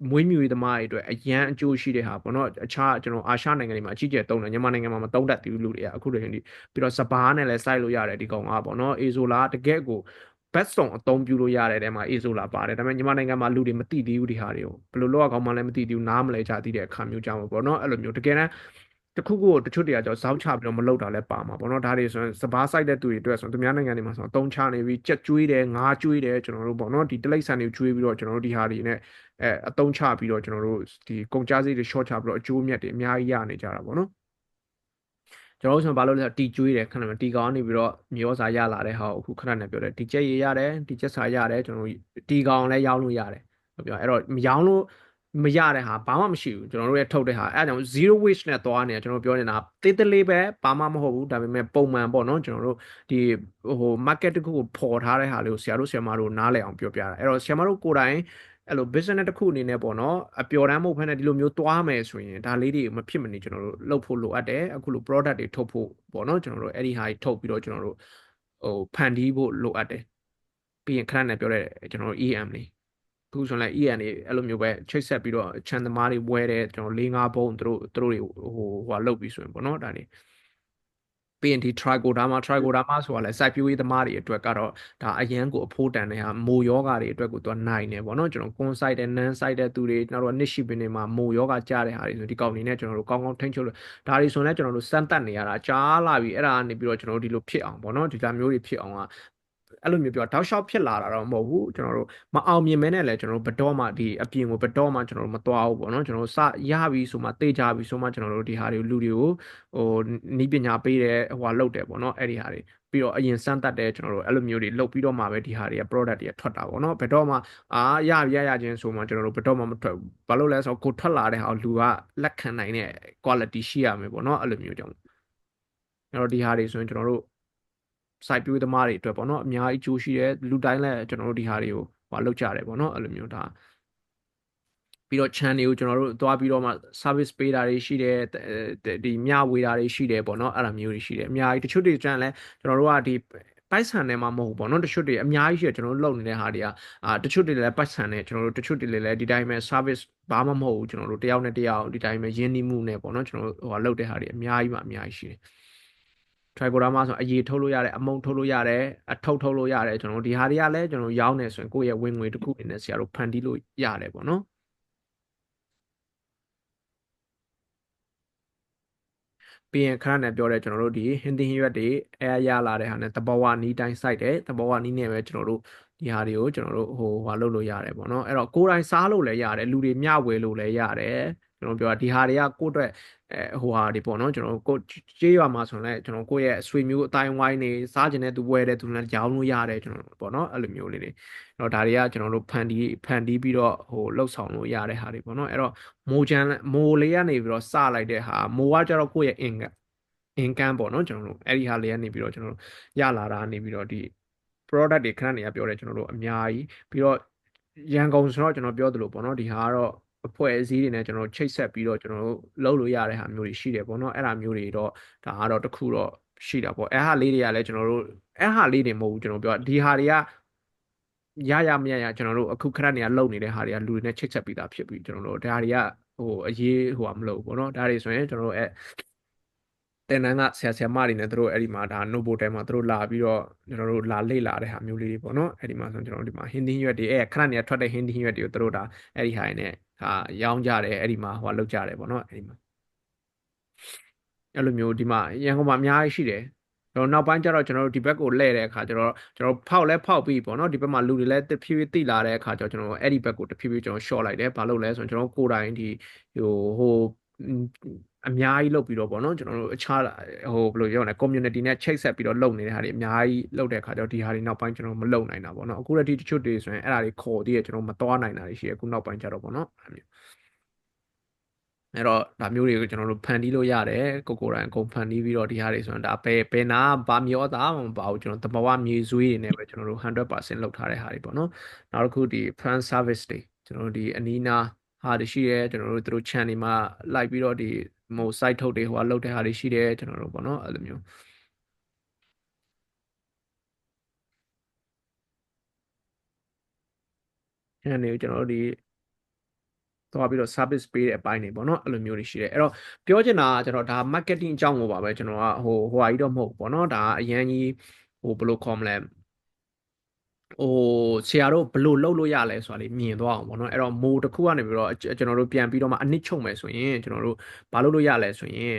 မွေးမြူရေးသမားတွေအတွက်အရန်အကျိုးရှိတဲ့ဟာပေါ့နော်အခြားကျွန်တော်အာရှနိုင်ငံတွေမှာအကြီးကျယ်သုံးတယ်မြန်မာနိုင်ငံမှာမသုံးတတ်သေးဘူးလူတွေကအခုတည်းကပြီးတော့စပါးနဲ့လည်းစိုက်လို့ရတယ်ဒီကောင်ကပေါ့နော် Azola တကယ်ကိုဘက်စုံအသုံးပြုလို့ရတဲ့တဲမှာ Azola ပါတယ်ဒါပေမဲ့မြန်မာနိုင်ငံမှာလူတွေမသိသေးဘူးဒီဟာတွေကိုဘယ်လိုလုပ်ရကောင်းမှလည်းမသိသေးဘူးနားမလဲကြသေးတဲ့အခါမျိုးကြောင့်ပေါ့နော်အဲ့လိုမျိုးတကယ်တမ်းတခုခုတချို့တွေကကြောက်ဇောက်ချပြီးတော့မလုပ်တာလည်းပါမှာပေါ့နော်ဒါတွေဆိုရင်စပားဆိုင်တဲ့သူတွေအတွက်ဆိုရင်သူများနိုင်ငံတွေမှာဆိုတော့အသုံးချနေပြီးကြက်ကျွေးတယ်ငါးကျွေးတယ်ကျွန်တော်တို့ပေါ့နော်ဒီတိရစ္ဆာန်တွေကျွေးပြီးတော့ကျွန်တော်တို့ဒီဟာတွေနဲ့အသုံးချပြီးတော့ကျွန်တော်တို့ဒီကုန်ကျစရိတ်တွေ short ချပြီးတော့အကျိုးမြတ်တွေအများကြီးရနေကြတာပေါ့နော်ကျွန်တော်တို့ဆိုဘာလို့လဲဆိုတော့တီကျွေးတယ်ခဏမှတီကောင်နေပြီးတော့မြေဩဇာရလာတဲ့ဟာကိုအခုခဏနဲ့ပြောတယ်ဒီကျက်ရည်ရတယ်ဒီကျက်စာရတယ်ကျွန်တော်တို့တီကောင်လည်းရောင်းလို့ရတယ်ပြောအဲ့တော့မရောင်းလို့မရတဲ့ဟာဘာမှမရှိဘူးကျွန်တော်တို့ရဲ့ထုတ်တဲ့ဟာအဲအကြောင်း zero waste နဲ့သွားနေတာကျွန်တော်ပြောနေတာတေးတလေးပဲဘာမှမဟုတ်ဘူးဒါပေမဲ့ပုံမှန်ပေါ့နော်ကျွန်တော်တို့ဒီဟို market တခုကိုဖော်ထားတဲ့ဟာလေးကိုဆရာတို့နားလည်အောင်ပြောပြတာအဲ့တော့ဆရာမတို့ကိုယ်တိုင်အဲ့လို business တစ်ခုအနေနဲ့ပေါ့နော်အပျော်တမ်းမဟုတ်ဘဲနဲ့ဒီလိုမျိုးသွားမယ်ဆိုရင်ဒါလေးတွေမဖြစ်မနေကျွန်တော်တို့လုပ်ဖို့လိုအပ်တယ်အခုလို product တွေထုတ်ဖို့ပေါ့နော်ကျွန်တော်တို့အဲ့ဒီဟာတွေထုတ်ပြီးတော့ကျွန်တော်တို့ဟိုဖန်တီးဖို့လိုအပ်တယ်ပြီးရင်ခဏနဲ့ပြောတဲ့ကျွန်တော်တို့ EM လေးအခုဆိုရင် EM တွေအဲ့လိုမျိုးပဲချိတ်ဆက်ပြီးတော့ချန်သမားတွေဝဲတယ်ကျွန်တော်၄-၅ဘုံသူတို့တွေဟိုဟာလုပ်ပြီးဆိုရင်ပေါ့နော်ဒါတွေ ပြီးရင်ဒီ trichoderma ဆိုတာလဲ စိုက်ပျိုးရေးသမားတွေအတွက်ကတော့ဒါအရန်ကိုအဖိုးတန်တဲ့ဟာမိုယောဂါတွေအတွက်ကိုသူကနိုင်တယ်ပေါ့နော်ကျွန်တော်ကွန်ဆိုင်တဲ့နန်းဆိုင်တဲ့သူတွေနောက်တော့နှစ်ရှိပင်တွေမှာမိုယောဂါကြားတဲ့ဟာတွေဆိုဒီကောင်တွေနဲ့ကျွန်တော်တို့ကောင်းကောင်းထိန်းချုပ်လို့ဒါတွေဆိုရင်လည်းကျွန်တော်တို့စမ်းသပ်နေရတာကြားလာပြီအဲ့ဒါကနေပြီးတော့ကျွန်တော်တို့ဒီလိုဖြစ်အောင်ပေါ့နော်ဒီလိုမျိုးတွေဖြစ်အောင်ကအဲ့လိုမျိုးပြောတောက်လျှောက်ဖြစ်လာတာတော့မဟုတ်ဘူးကျွန်တော်တို့မအောင်မြင်မဲနဲ့လည်းကျွန်တော်တို့ဘတော်မှဒီအပြင်ကိုဘတော်မှကျွန်တော်တို့မသွားဘူးပေါ့နော်ကျွန်တော်တို့စရပြီဆိုမှတေးကြပြီဆိုမှကျွန်တော်တို့ဒီဟာတွေလူတွေကိုဟိုနီးပညာပေးတယ်ဟိုဟာလုပ်တယ်ပေါ့နော်အဲ့ဒီဟာတွေပြီးတော့အရင်စမ်းသပ်တယ်ကျွန်တော်တို့အဲ့လိုမျိုးတွေလုပ်ပြီးတော့မှပဲဒီဟာတွေက product တွေကထွက်တာပေါ့နော်ဘယ်တော့မှရချင်းဆိုမှကျွန်တော်တို့ဘယ်တော့မှမထွက်ဘူးဘာလို့လဲဆိုတော့ကိုထွက်လာတဲ့ဟာလူကလက်ခံနိုင်တဲ့ quality ရှိရမယ်ပေါ့နော်အဲ့လိုမျိုးကြောင့်အဲ့တော့ဒီဟာတွေဆိုရင်ကျွန်တော်တို့စိုက်ပျိုးသမားတွေအတွက်ပေါ့နော်အများကြီးကြိုးရှိတယ်လူတိုင်းလည်းကျွန်တော်တို့ဒီဟာတွေကိုဟိုလောက်ကြတယ်ပေါ့နော်အဲ့လိုမျိုးဒါပြီးတော့ channel ကိုကျွန်တော်တို့သွားပြီးတော့မှ service ပေးတာတွေရှိတယ်ဒီမျှဝေတာတွေရှိတယ်ပေါ့နော်အဲ့လိုမျိုးတွေရှိတယ်အများကြီးတချို့တွေ channel လည်းကျွန်တော်တို့ကဒီပိုက်ဆံနဲ့မှမဟုတ်ဘူးပေါ့နော်တချို့တွေအများကြီးရှိတယ်ကျွန်တော်တို့လုပ်နေတဲ့ဟာတွေကတချို့တွေလည်းပိုက်ဆံနဲ့ကျွန်တော်တို့တချို့တွေလည်းဒီတိုင်းပဲ service ဘာမှမဟုတ်ဘူးကျွန်တော်တို့တယောက်နဲ့တယောက်ဒီတိုင်းပဲရင်းနှီးမှုနဲ့ပေါ့နော်ကျွန်တော်တို့ဟိုလုပ်တဲ့ဟာတွေအများကြီးမှအများကြီးရှိတယ်trichoderma ဆိုအရေထုတ်လို့ရတယ်အမုံထုတ်လို့ရတယ်အထုပ်ထုတ်လို့ရတယ်ကျွန်တော်တို့ဒီဟာတွေကလည်းကျွန်တော်ရောင်းနေဆိုရင်ကိုယ့်ရဲ့ဝင်ငွေတစ်ခုအနေနဲ့ဆရာတို့ဖန်တီးလို့ရတယ်ပေါ့နော်ပြီးရင်ခဏနဲ့ပြောတဲ့ကျွန်တော်တို့ဒီဟင်းသီးဟင်းရွက်တွေအဲရလာတဲ့ဟာနဲ့တဘောဝနီးတိုင်းစိုက်တယ်တဘောဝနီးနဲ့ပဲကျွန်တော်တို့ဒီဟာတွေကိုကျွန်တော်တို့ဟိုလုပ်လို့ရတယ်ပေါ့နော်အဲ့တော့ကိုယ်တိုင်စားလို့လည်းရတယ်လူတွေမျှဝေလို့လည်းရတယ်ကျွန်တော်ပြောတာဒီဟာတွေကကိုယ့်အတွက်ဟိုဟာတွေပေါ့နော်ကျွန်တော်ကိုကြေးရွာမှာဆိုရင်လည်းကျွန်တော်ကိုယ့်ရဲ့ဆွေမျိုးအတိုင်းဝိုင်းနေစားကျင်တဲ့သူဝယ်တဲ့သူလည်းကြောင်းလို့ရတယ်ကျွန်တော်ပေါ့နော်အဲ့လိုမျိုးလေးတွေအဲ့တော့ဒါတွေကကျွန်တော်တို့ဖန်တီးပြီးတော့ဟိုလှုပ်ဆောင်လို့ရတဲ့ဟာတွေပေါ့နော်အဲ့တော့မိုလေးကနေပြီးတော့စလိုက်တဲ့ဟာမိုကကျတော့ကိုယ့်ရဲ့ income ပေါ့နော်ကျွန်တော်တို့အဲ့ဒီဟာလေးကနေပြီးတော့ကျွန်တော်တို့ရလာတာနေပြီးတော့ဒီ product တွေခဏနေရပြောတယ်ကျွန်တော်တို့အများကြီးပြီးတော့ရန်ကုန်ဆိုတော့ကျွန်တော်ပြောသလိုပေါ့နော်ဒီဟာကတော့အဖွဲ့အစည်းတွေနဲ့ကျွန်တော်ချိတ်ဆက်ပြီးတော့ကျွန်တော်တို့လုပ်လို့ရတဲ့ဟာမျိုးတွေရှိတယ်ပေါ့နော်အဲ့ဒါမျိုးတွေတော့ဒါကတော့တခုတော့ရှိတာပေါ့အဲ့ဟာလေးတွေကလည်းကျွန်တော်တို့အဲ့ဟာလေးတွေမဟုတ်ဘူးကျွန်တော်ပြောဒီဟာတွေကမရကျွန်တော်တို့အခုခဏနေရလုံနေတဲ့ဟာတွေကလူတွေနဲ့ချိတ်ဆက်ပြီးသားဖြစ်ပြီးကျွန်တော်တို့ဒါတွေကဟိုအရေးဟိုမလုပ်ဘူးပေါ့နော်ဒါတွေဆိုရင်ကျွန်တော်တို့တင်တန်းကဆရာမတွေနဲ့တို့အဲ့ဒီမှာဒါ Novotel မှာတို့လာပြီးတော့ကျွန်တော်တို့လာလေ့လာတဲ့ဟာမျိုးလေးတွေပေါ့နော်အဲ့ဒီမှာဆိုကျွန်တော်တို့ဒီမှာဟင်းသီးရွက်တွေခဏနေထွက်တဲ့ဟင်းသီးရွက်တွေကိုတို့ဒါအဲ့ဒီဟာတွေနဲ့ဒါရောင်းကြတယ်အဲ့ဒီမှာဟိုလောက်ကြတယ်ပေါ့နော်အဲ့ဒီမှာအဲ့လိုမျိုးဒီမှာရန်ကုန်မှာအများကြီးရှိတယ်တော့နောက်ပိုင်းကျတော့ကျွန်တော်တို့ဒီဘက်ကိုလှည့်တဲ့အခါကျတော့ကျွန်တော်ဖောက်ပြီးပေါ့နော်ဒီဘက်မှာလူတွေလည်းတဖြည်းဖြည်းတိလာတဲ့အခါကျတော့ကျွန်တော်အဲ့ဒီဘက်ကိုတဖြည်းဖြည်းကျွန်တော် short လိုက်တယ်ဘာလို့လဲဆိုတော့ကျွန်တော်ကိုယ်တိုင်ဒီဟိုအများကြီးလုပ်ပြီးတော့ပေါ့နော်ကျွန်တော်တို့အခြားဟိုဘယ်လိုပြောရလဲ community နဲ့ချိတ်ဆက်ပြီးတော့လုပ်နေတဲ့ဟာတွေအများကြီးလုပ်တဲ့အခါကျတော့ဒီဟာတွေနောက်ပိုင်းကျွန်တော်မလုပ်နိုင်တာပေါ့နော်အခုတည်းတချို့တွေဆိုရင်အဲ့ဒါတွေခေါ်သေးတယ်ကျွန်တော်မသွားနိုင်တာတွေရှိတယ်အခုနောက်ပိုင်းကျတော့ပေါ့နော်အဲ့တော့ဒါမျိုးတွေကိုကျွန်တော်တို့ဖန်တီးလို့ရတယ်ကိုယ်တိုင်အကုန်ဖန်တီးပြီးတော့ဒီဟာတွေဆိုရင်ဒါဘယ်နာဘာမျောသားမှမပါဘူးကျွန်တော်တဘာဝမြေဆွေးတွေနဲ့ပဲကျွန်တော်တို့100%လောက်ထားတဲ့ဟာတွေပေါ့နော်နောက်တစ်ခုဒီ fan service တွေကျွန်တော်တို့ဒီအနီးနားဟာတွေရှိတယ်ကျွန်တော်တို့တို့ channel တွေမှာလိုက်ပြီးတော့ဒီဟို site ထုတ်တွေဟိုလောက်တဲ့ဟာတွေရှိတယ်ကျွန်တော်တို့ပေါ့နော်အဲ့လိုမျိုး channel တွေကိုကျွန်တော်တို့ဒီသွားပြီးတော့ service ပေးတဲ့အပိုင်းတွေပေါ့နော်အဲ့လိုမျိုးတွေရှိတယ်အဲ့တော့ပြောချင်တာကကျွန်တော်ဒါ marketing အကြောင်းကိုပါပဲကျွန်တော်ကဟိုဟာကြီးတော့မဟုတ်ဘူးပေါ့နော်ဒါအရင်ကြီးဟိုဘယ်လိုခေါ်မလဲဟိုဆရာတို့ဘယ်လိုလုပ်လို့ရလဲဆိုတာလေးမြင်သွားအောင်ပေါ့နော်အဲ့တော့မိုးတစ်ခုကနေပြီးတော့ကျွန်တော်တို့ပြန်ပြီးတော့မှအနစ်ချုပ်မယ်ဆိုရင်ကျွန်တော်တို့ဘာလုပ်လို့ရလဲဆိုရင်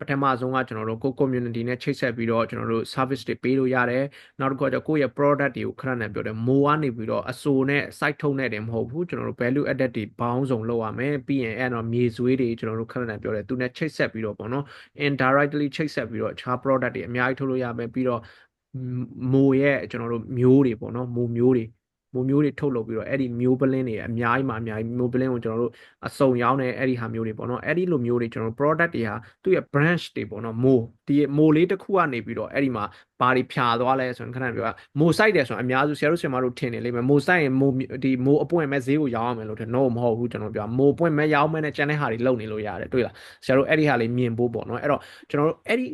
ပထမဆုံးကကျွန်တော်တို့ကို community နဲ့ချိတ်ဆက်ပြီးတော့ကျွန်တော်တို့ service တွေပေးလို့ရတယ်နောက်တစ်ခုကကိုယ့်ရဲ့ product တွေကိုခဏနဲ့ပြောတယ်မိုးကနေပြီးတော့အစိုးနဲ့ site ထုတ်နဲ့တယ်မဟုတ်ဘူးကျွန်တော်တို့ value added တွေဘောင်းစုံလုပ်ရမယ်ပြီးရင်အဲ့တော့မြေဆွေးတွေကျွန်တော်တို့ခဏနဲ့ပြောတယ်သူနဲ့ချိတ်ဆက်ပြီးတော့ပေါ့နော် indirectly ချိတ်ဆက်ပြီးတော့အခြား product တွေအများကြီးထုတ်လို့ရမယ်ပြီးတော့မိုးရဲ့ကျွန်တော်တို့မျိုးတွေပေါ့နော်မိုးမျိုးတွေထုတ်လုပ်ပြီးတော့အဲ့ဒီမျိုးပလင်းတွေအများကြီးမျိုးပလင်းကိုကျွန်တော်တို့အစုံရောင်းတယ်အဲ့ဒီဟာမျိုးတွေပေါ့နော်အဲ့ဒီလိုမျိုးတွေကျွန်တော်တို့ product တွေဟာသူ့ရဲ့ branch တွေပေါ့နော်မိုးလေးတစ်ခုကနေပြီးတော့အဲ့ဒီမှာဘာတွေဖြာသွားလဲဆိုရင်ခဏပြောမိုး site တယ်ဆိုရင်အများစုဆရာတို့ဆရာမတို့ထင်နေလိမ့်မယ်မိုး site ရင်မိုးအပွင့်မဲ့ဈေးကိုရောင်းရမယ်လို့ထင်တော့မဟုတ်ဘူးကျွန်တော်ပြောမိုးပွင့်မဲ့ရောင်းမဲ့နဲ့ကျန်တဲ့ဟာတွေလုပ်နေလို့ရတယ်တွေ့လားဆရာတို့အဲ့ဒီဟာလေးမြင်ဖို့ပေါ့နော်အဲ့တော့ကျွန်တော်တို့အဲ့ဒီ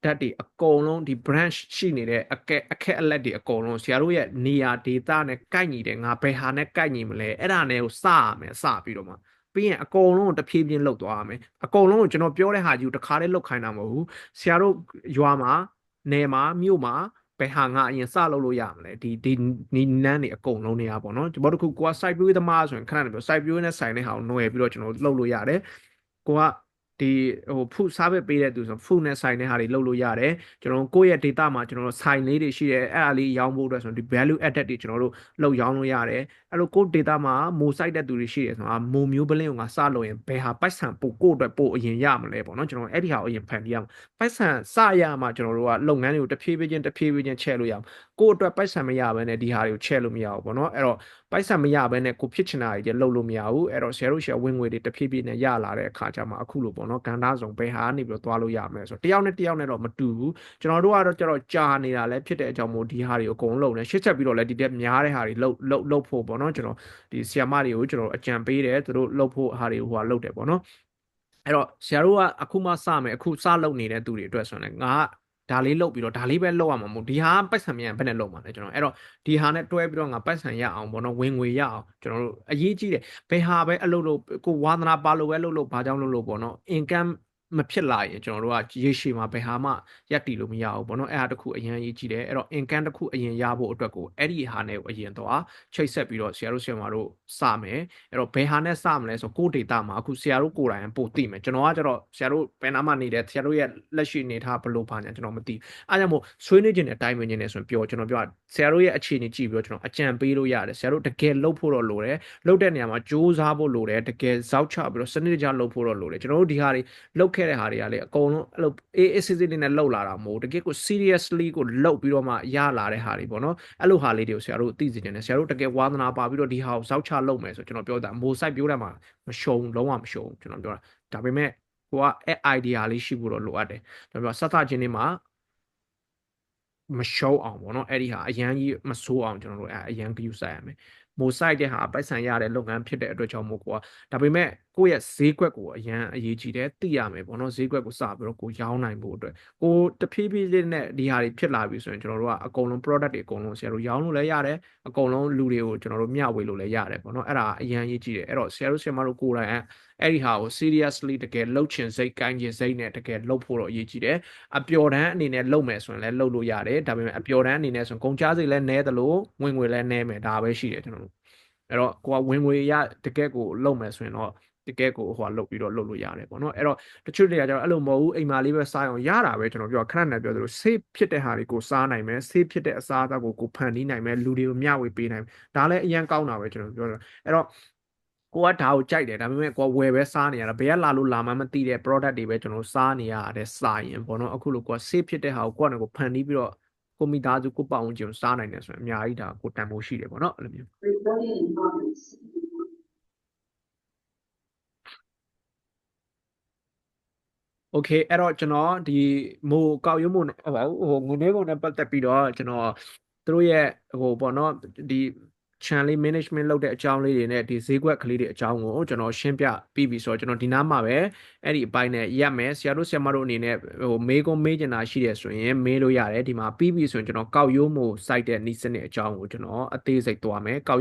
ဓာတ်တွေအကုန်လုံးဒီ branch ရှိနေအခက်အလက်တွေအကုန်လုံးဆရာတို့ရဲ့နေရာဒေသနဲ့ကိုက်ညီတယ်ငါဘယ်ဟာနဲ့ကိုက်ညီမလဲအဲ့ဒါနဲ့ကိုစရမယ်စပြီးတော့မှ ပြီးရင်အကုန်လုံးကိုတဖြည်းဖြည်းလှုပ်သွားရမယ်အကုန်လုံးကိုကျွန်တော်ပြောတဲ့ဟာကြီးကိုတစ်ခါတည်းလှုပ်ခိုင်းတာမဟုတ်ဘူးဆရာတို့ရွာမှာနယ်မှာမြို့မှာဘယ်ဟာငါအရင်စလုပ်လို့ရမလဲဒီနီနန်းတွေအကုန်လုံးတွေကပေါ့နော်ကျွန်တော်တို့ကိုက site view သမားဆိုရင်ခဏနေပြော site view နဲ့ဆိုင်တဲ့ဟာကိုຫນွယ်ပြီးတော့ကျွန်တော်လှုပ်လို့ရတယ်ကိုကဒီဟို food service ပေးတဲ့သူဆို food နဲ့ဆိုင်တဲ့ဟာတွေလုပ်လို့ရတယ်ကျွန်တော်ကိုယ့်ရဲ့ data မှာကျွန်တော်ဆိုင်လေးတွေရှိတယ်အဲ့ဒါလေးရောင်းဖို့အတွက်ဆိုဒီ value added တွေကျွန်တော်တို့လုပ်ရောင်းလို့ရတယ်အဲ့လိုကိုယ့် data မှာမိုး site တဲ့သူတွေရှိတယ်ဆိုတာမိုးမျိုးပလင်းကိုငါစလို့ရင်ဘယ်ဟာပိုက်ဆံပို့ကိုယ့်အတွက်ပို့အရင်ရမလဲပေါ့နော်ကျွန်တော်အဲ့ဒီဟာကိုအရင်ဖန်တီးရမှာပိုက်ဆံစရမှာကျွန်တော်တို့ကလုပ်ငန်းတွေကိုတဖြည်းဖြည်းချင်းချဲ့လို့ရအောင်ကိုယ့်အတွက်ပိုက်ဆံမရဘဲနဲ့ဒီဟာတွေကိုချဲ့လို့မရဘူးပေါ့နော်အဲ့တော့ပိုက်ဆံမရဘဲနဲ့ကိုဖြစ်ချင်တာတွေလုပ်လို့မရဘူးအဲ့တော့ share ဝင်ငွေတွေတဖြည်းဖြည်းနဲ့ရလာတဲ့အခါကျမှအခုလို့ပေါ့နော်ကဏ္ဍဆောင်ဘယ်ဟာနေပြီးတော့သွားလို့ရမယ်ဆိုတော့တယောက်နဲ့တော့မတူဘူးကျွန်တော်တို့ကတော့ကျတော့ကြာနေတာလည်းဖြစ်တဲ့အကြောင်းမို့ဒီဟာတွေအကုန်လုံးလည်းရှစ်ချက်ပြီးတော့လည်းဒီတက်များတဲ့ဟာတွေလှုပ်ဖို့ပေါ့နော်ကျွန်တော်ဒီဆီယာမတွေကိုကျွန်တော်အကြံပေးတယ်သူတို့လှုပ်ဖို့ဟာတွေဟိုဟာလှုပ်တယ်ပေါ့နော်အဲ့တော့ဆရာတို့ကအခုမှစမယ်အခုစလုပ်နေတဲ့သူတွေအတွက်ဆိုရင်ငါဒါလေးလုပ်ပြီးတော့ဒါလေးပဲလုပ်ရမှာမဟုတ်ဒီဟာပိုက်ဆံမြန်ဘယ်နဲ့လုပ်မှာလဲကျွန်တော်အဲ့တော့ဒီဟာနဲ့တွဲပြီးတော့ငါပိုက်ဆံရအောင်ပေါ့နော်ဝင်ငွေရအောင်ကျွန်တော်တို့အရေးကြီးတယ်ဘယ်ဟာပဲအလုပ်လုပ်ကိုဝါသနာပါလို့ပဲလုပ်ဘာကြောင့်လုပ်ပေါ့နော် income မဖြစ်လာရင်ကျွန်တော်တို့ကရေရှည်မှာဘယ်ဟာမှရက်တီလို့မရဘူးပေါ့နော်အဲ့ဟာတခုအရင်ရေးကြည့်တယ်အဲ့တော့ income တခုအရင်ရဖို့အတွက်ကိုအဲ့ဒီဟာနဲ့အရင်တော့ချိတ်ဆက်ပြီးတော့ဆရာတို့စမယ်အဲ့တော့ဘယ်ဟာနဲ့စမလဲဆိုကို data မှာအခုဆရာတို့ကိုယ်တိုင်ပို့သိမယ်ကျွန်တော်ကကျတော့ဆရာတို့ဘယ်နာမှနေတယ်ဆရာတို့ရဲ့လက်ရှိနေထားဘယ်လိုပါညာကျွန်တော်မသိအားကြောင့်မို့ဆွေးနွေးခြင်းနဲ့တိုင်းဝင်ခြင်းနဲ့ဆိုရင်ကျွန်တော်ပြောဆရာတို့ရဲ့အခြေအနေကြည့်ပြီးတော့ကျွန်တော်အကြံပေးလို့ရတယ်ဆရာတို့တကယ်လုပ်ဖို့တော့လိုတယ်လုပ်တဲ့နေရာမှာစူးစမ်းဖို့လိုတယ်တကယ်ဇောက်ချပြီးတော့စနစ်တကျလုပ်ဖို့တော့လိုတယ်ကျွန်တော်တို့ဒီဟာတွေလုပ်ခဲ့တဲ့ဟာတွေကလေအကုန်လုံးအဲ့လိုအေးစစ်စစ်လေးနဲ့လုပ်လာတာမဟုတ်တကယ်ကို seriously ကိုလုပ်ပြီးတော့မှရလာတဲ့ဟာတွေပေါ့နော်အဲ့လိုဟာလေးတွေကိုဆရာတို့သိစေချင်တယ်ဆရာတို့တကယ်ဝါသနာပါပြီးတော့ဒီဟာကိုဇောက်ချလုပ်မယ်ဆိုကျွန်တော်ပြောတာမိုးဆိုင်ပြောတယ်မှာမရှုံလုံးဝမရှုံကျွန်တော်ပြောတာဒါပေမဲ့ကိုကအဲ့ idea လေးရှိဖို့တော့လိုအပ်တယ်ကျွန်တော်ပြောစသချင်းတွေမှာမရှုံအောင်ပေါ့နော်အဲ့ဒီဟာအရန်ကြီးမဆိုးအောင်ကျွန်တော်တို့အရန် view ဆိုင်ရမယ်မိုးဆိုင်တဲ့ဟာပိုက်ဆံရတဲ့လုပ်ငန်းဖြစ်တဲ့အတွက်ကြောင့်မို့ကွာဒါပေမဲ့ကိုယ့်ရဲ့ဈေးကွက်ကိုအရန်အရေးကြီးတယ်သိရမယ်ပေါ့နော်ဈေးကွက်ကိုစပြီးတော့ကိုရောင်းနိုင်ဖို့အတွက်ကိုတဖြည်းဖြည်းလေးနဲ့ဒီဟာတွေဖြစ်လာပြီဆိုရင်ကျွန်တော်တို့ကအကုန်လုံး product တွေအကုန်လုံးဆရာတို့ရောင်းလို့လည်းရတယ်အကုန်လုံးလူတွေကိုကျွန်တော်တို့မျှဝေလို့လည်းရတယ်ပေါ့နော်အဲ့ဒါအရန်အရေးကြီးတယ်အဲ့တော့ဆရာတို့ကိုယ်တိုင်အဲ့ဒီဟာကို seriously တကယ်လှုပ်ချင်စိတ်ကိုင်းချင်စိတ်နဲ့တကယ်လှုပ်ဖို့တော့အရေးကြီးတယ်အပျော်တမ်းအနေနဲ့လှုပ်မယ်ဆိုရင်လည်းလှုပ်လို့ရတယ်ဒါပေမဲ့အပျော်တမ်းအနေနဲ့ဆိုရင်ကုန်ကျစရိတ်လည်းနည်းသလိုဝင်ငွေလည်းနည်းမယ်ဒါပဲရှိတယ်ကျွန်တော်တို့အဲ့တော့ကိုကဝင်ငွေရတကယ်ကိုလှုပ်မယ်ဆိုရင်တော့တကယ်ကိုဟိုလှုပ်ပြီးတော့လှုပ်လို့ရတယ်ပေါ့နော်အဲ့တော့တချို့တွေကကျတော့အဲ့လိုမဟုတ်ဘူးအိမ်မှာလေးပဲစားအောင်ရတာပဲကျွန်တော်ပြောခဏနဲ့ပြောသလို safe ဖြစ်တဲ့ဟာတွေကိုစားနိုင်မယ် safe ဖြစ်တဲ့အစားအသောက်ကိုဖန်တီးနိုင်မယ်လူတွေကိုမျှဝေပေးနိုင်မယ်ဒါလည်းအရင်ကောင်းတာပဲကျွန်တော်ပြောတာအဲ့တော့ကိုကဒါကိုကြိုက်တယ်ဒါပေမဲ့ကိုကဝယ်ပဲစားနေရတာဘယ်ကလာလို့လာမှမသိတဲ့ product တွေပဲကျွန်တော်စားနေရတဲ့စာရင်ပေါ့နော်အခုလိုကိုက safe ဖြစ်တဲ့ဟာကိုကိုဖန်တီးပြီးတော့ကိုမိသားစုကိုပတ်ဝန်းကျင်စားနိုင်တယ်ဆိုရင်အများကြီးဒါကိုတန်ဖိုးရှိတယ်ပေါ့နော်အဲ့လိုမျိုးโอเคအဲ့တော့ကျွန်တော်ဒီမိုးကောက်ရုံးမို့ဟိုငွေလေးကုန်နဲ့ပတ်သက်ပြီးတော့ကျွန်တော်တို့ရဲ့ဟိုပေါ့နော်ဒီ channel management လုပ်တဲ့အကြောင်းလေးတွေနဲ့ဒီဈေးကွက်ကလေးတွေအကြောင်းကိုကျွန်တော်ရှင်းပြပြီးပြီဆိုတော့ကျွန်တော်ဒီနားမှာပဲအဲ့ဒီအပိုင်းနဲ့ရက်မယ်ဆရာတို့ဆရာမတို့အနေနဲ့ဟိုမေးခွန်းမေးချင်တာရှိတယ်ဆိုရင်မေးလို့ရတယ်ဒီမှာပြီးပြီဆိုရင်ကျွန်တော်ကောက်ရုံးမို့ site တဲ့နီးစနစ်အကြောင်းကိုကျွန်တော်အသေးစိတ်သွားမယ်ကောက်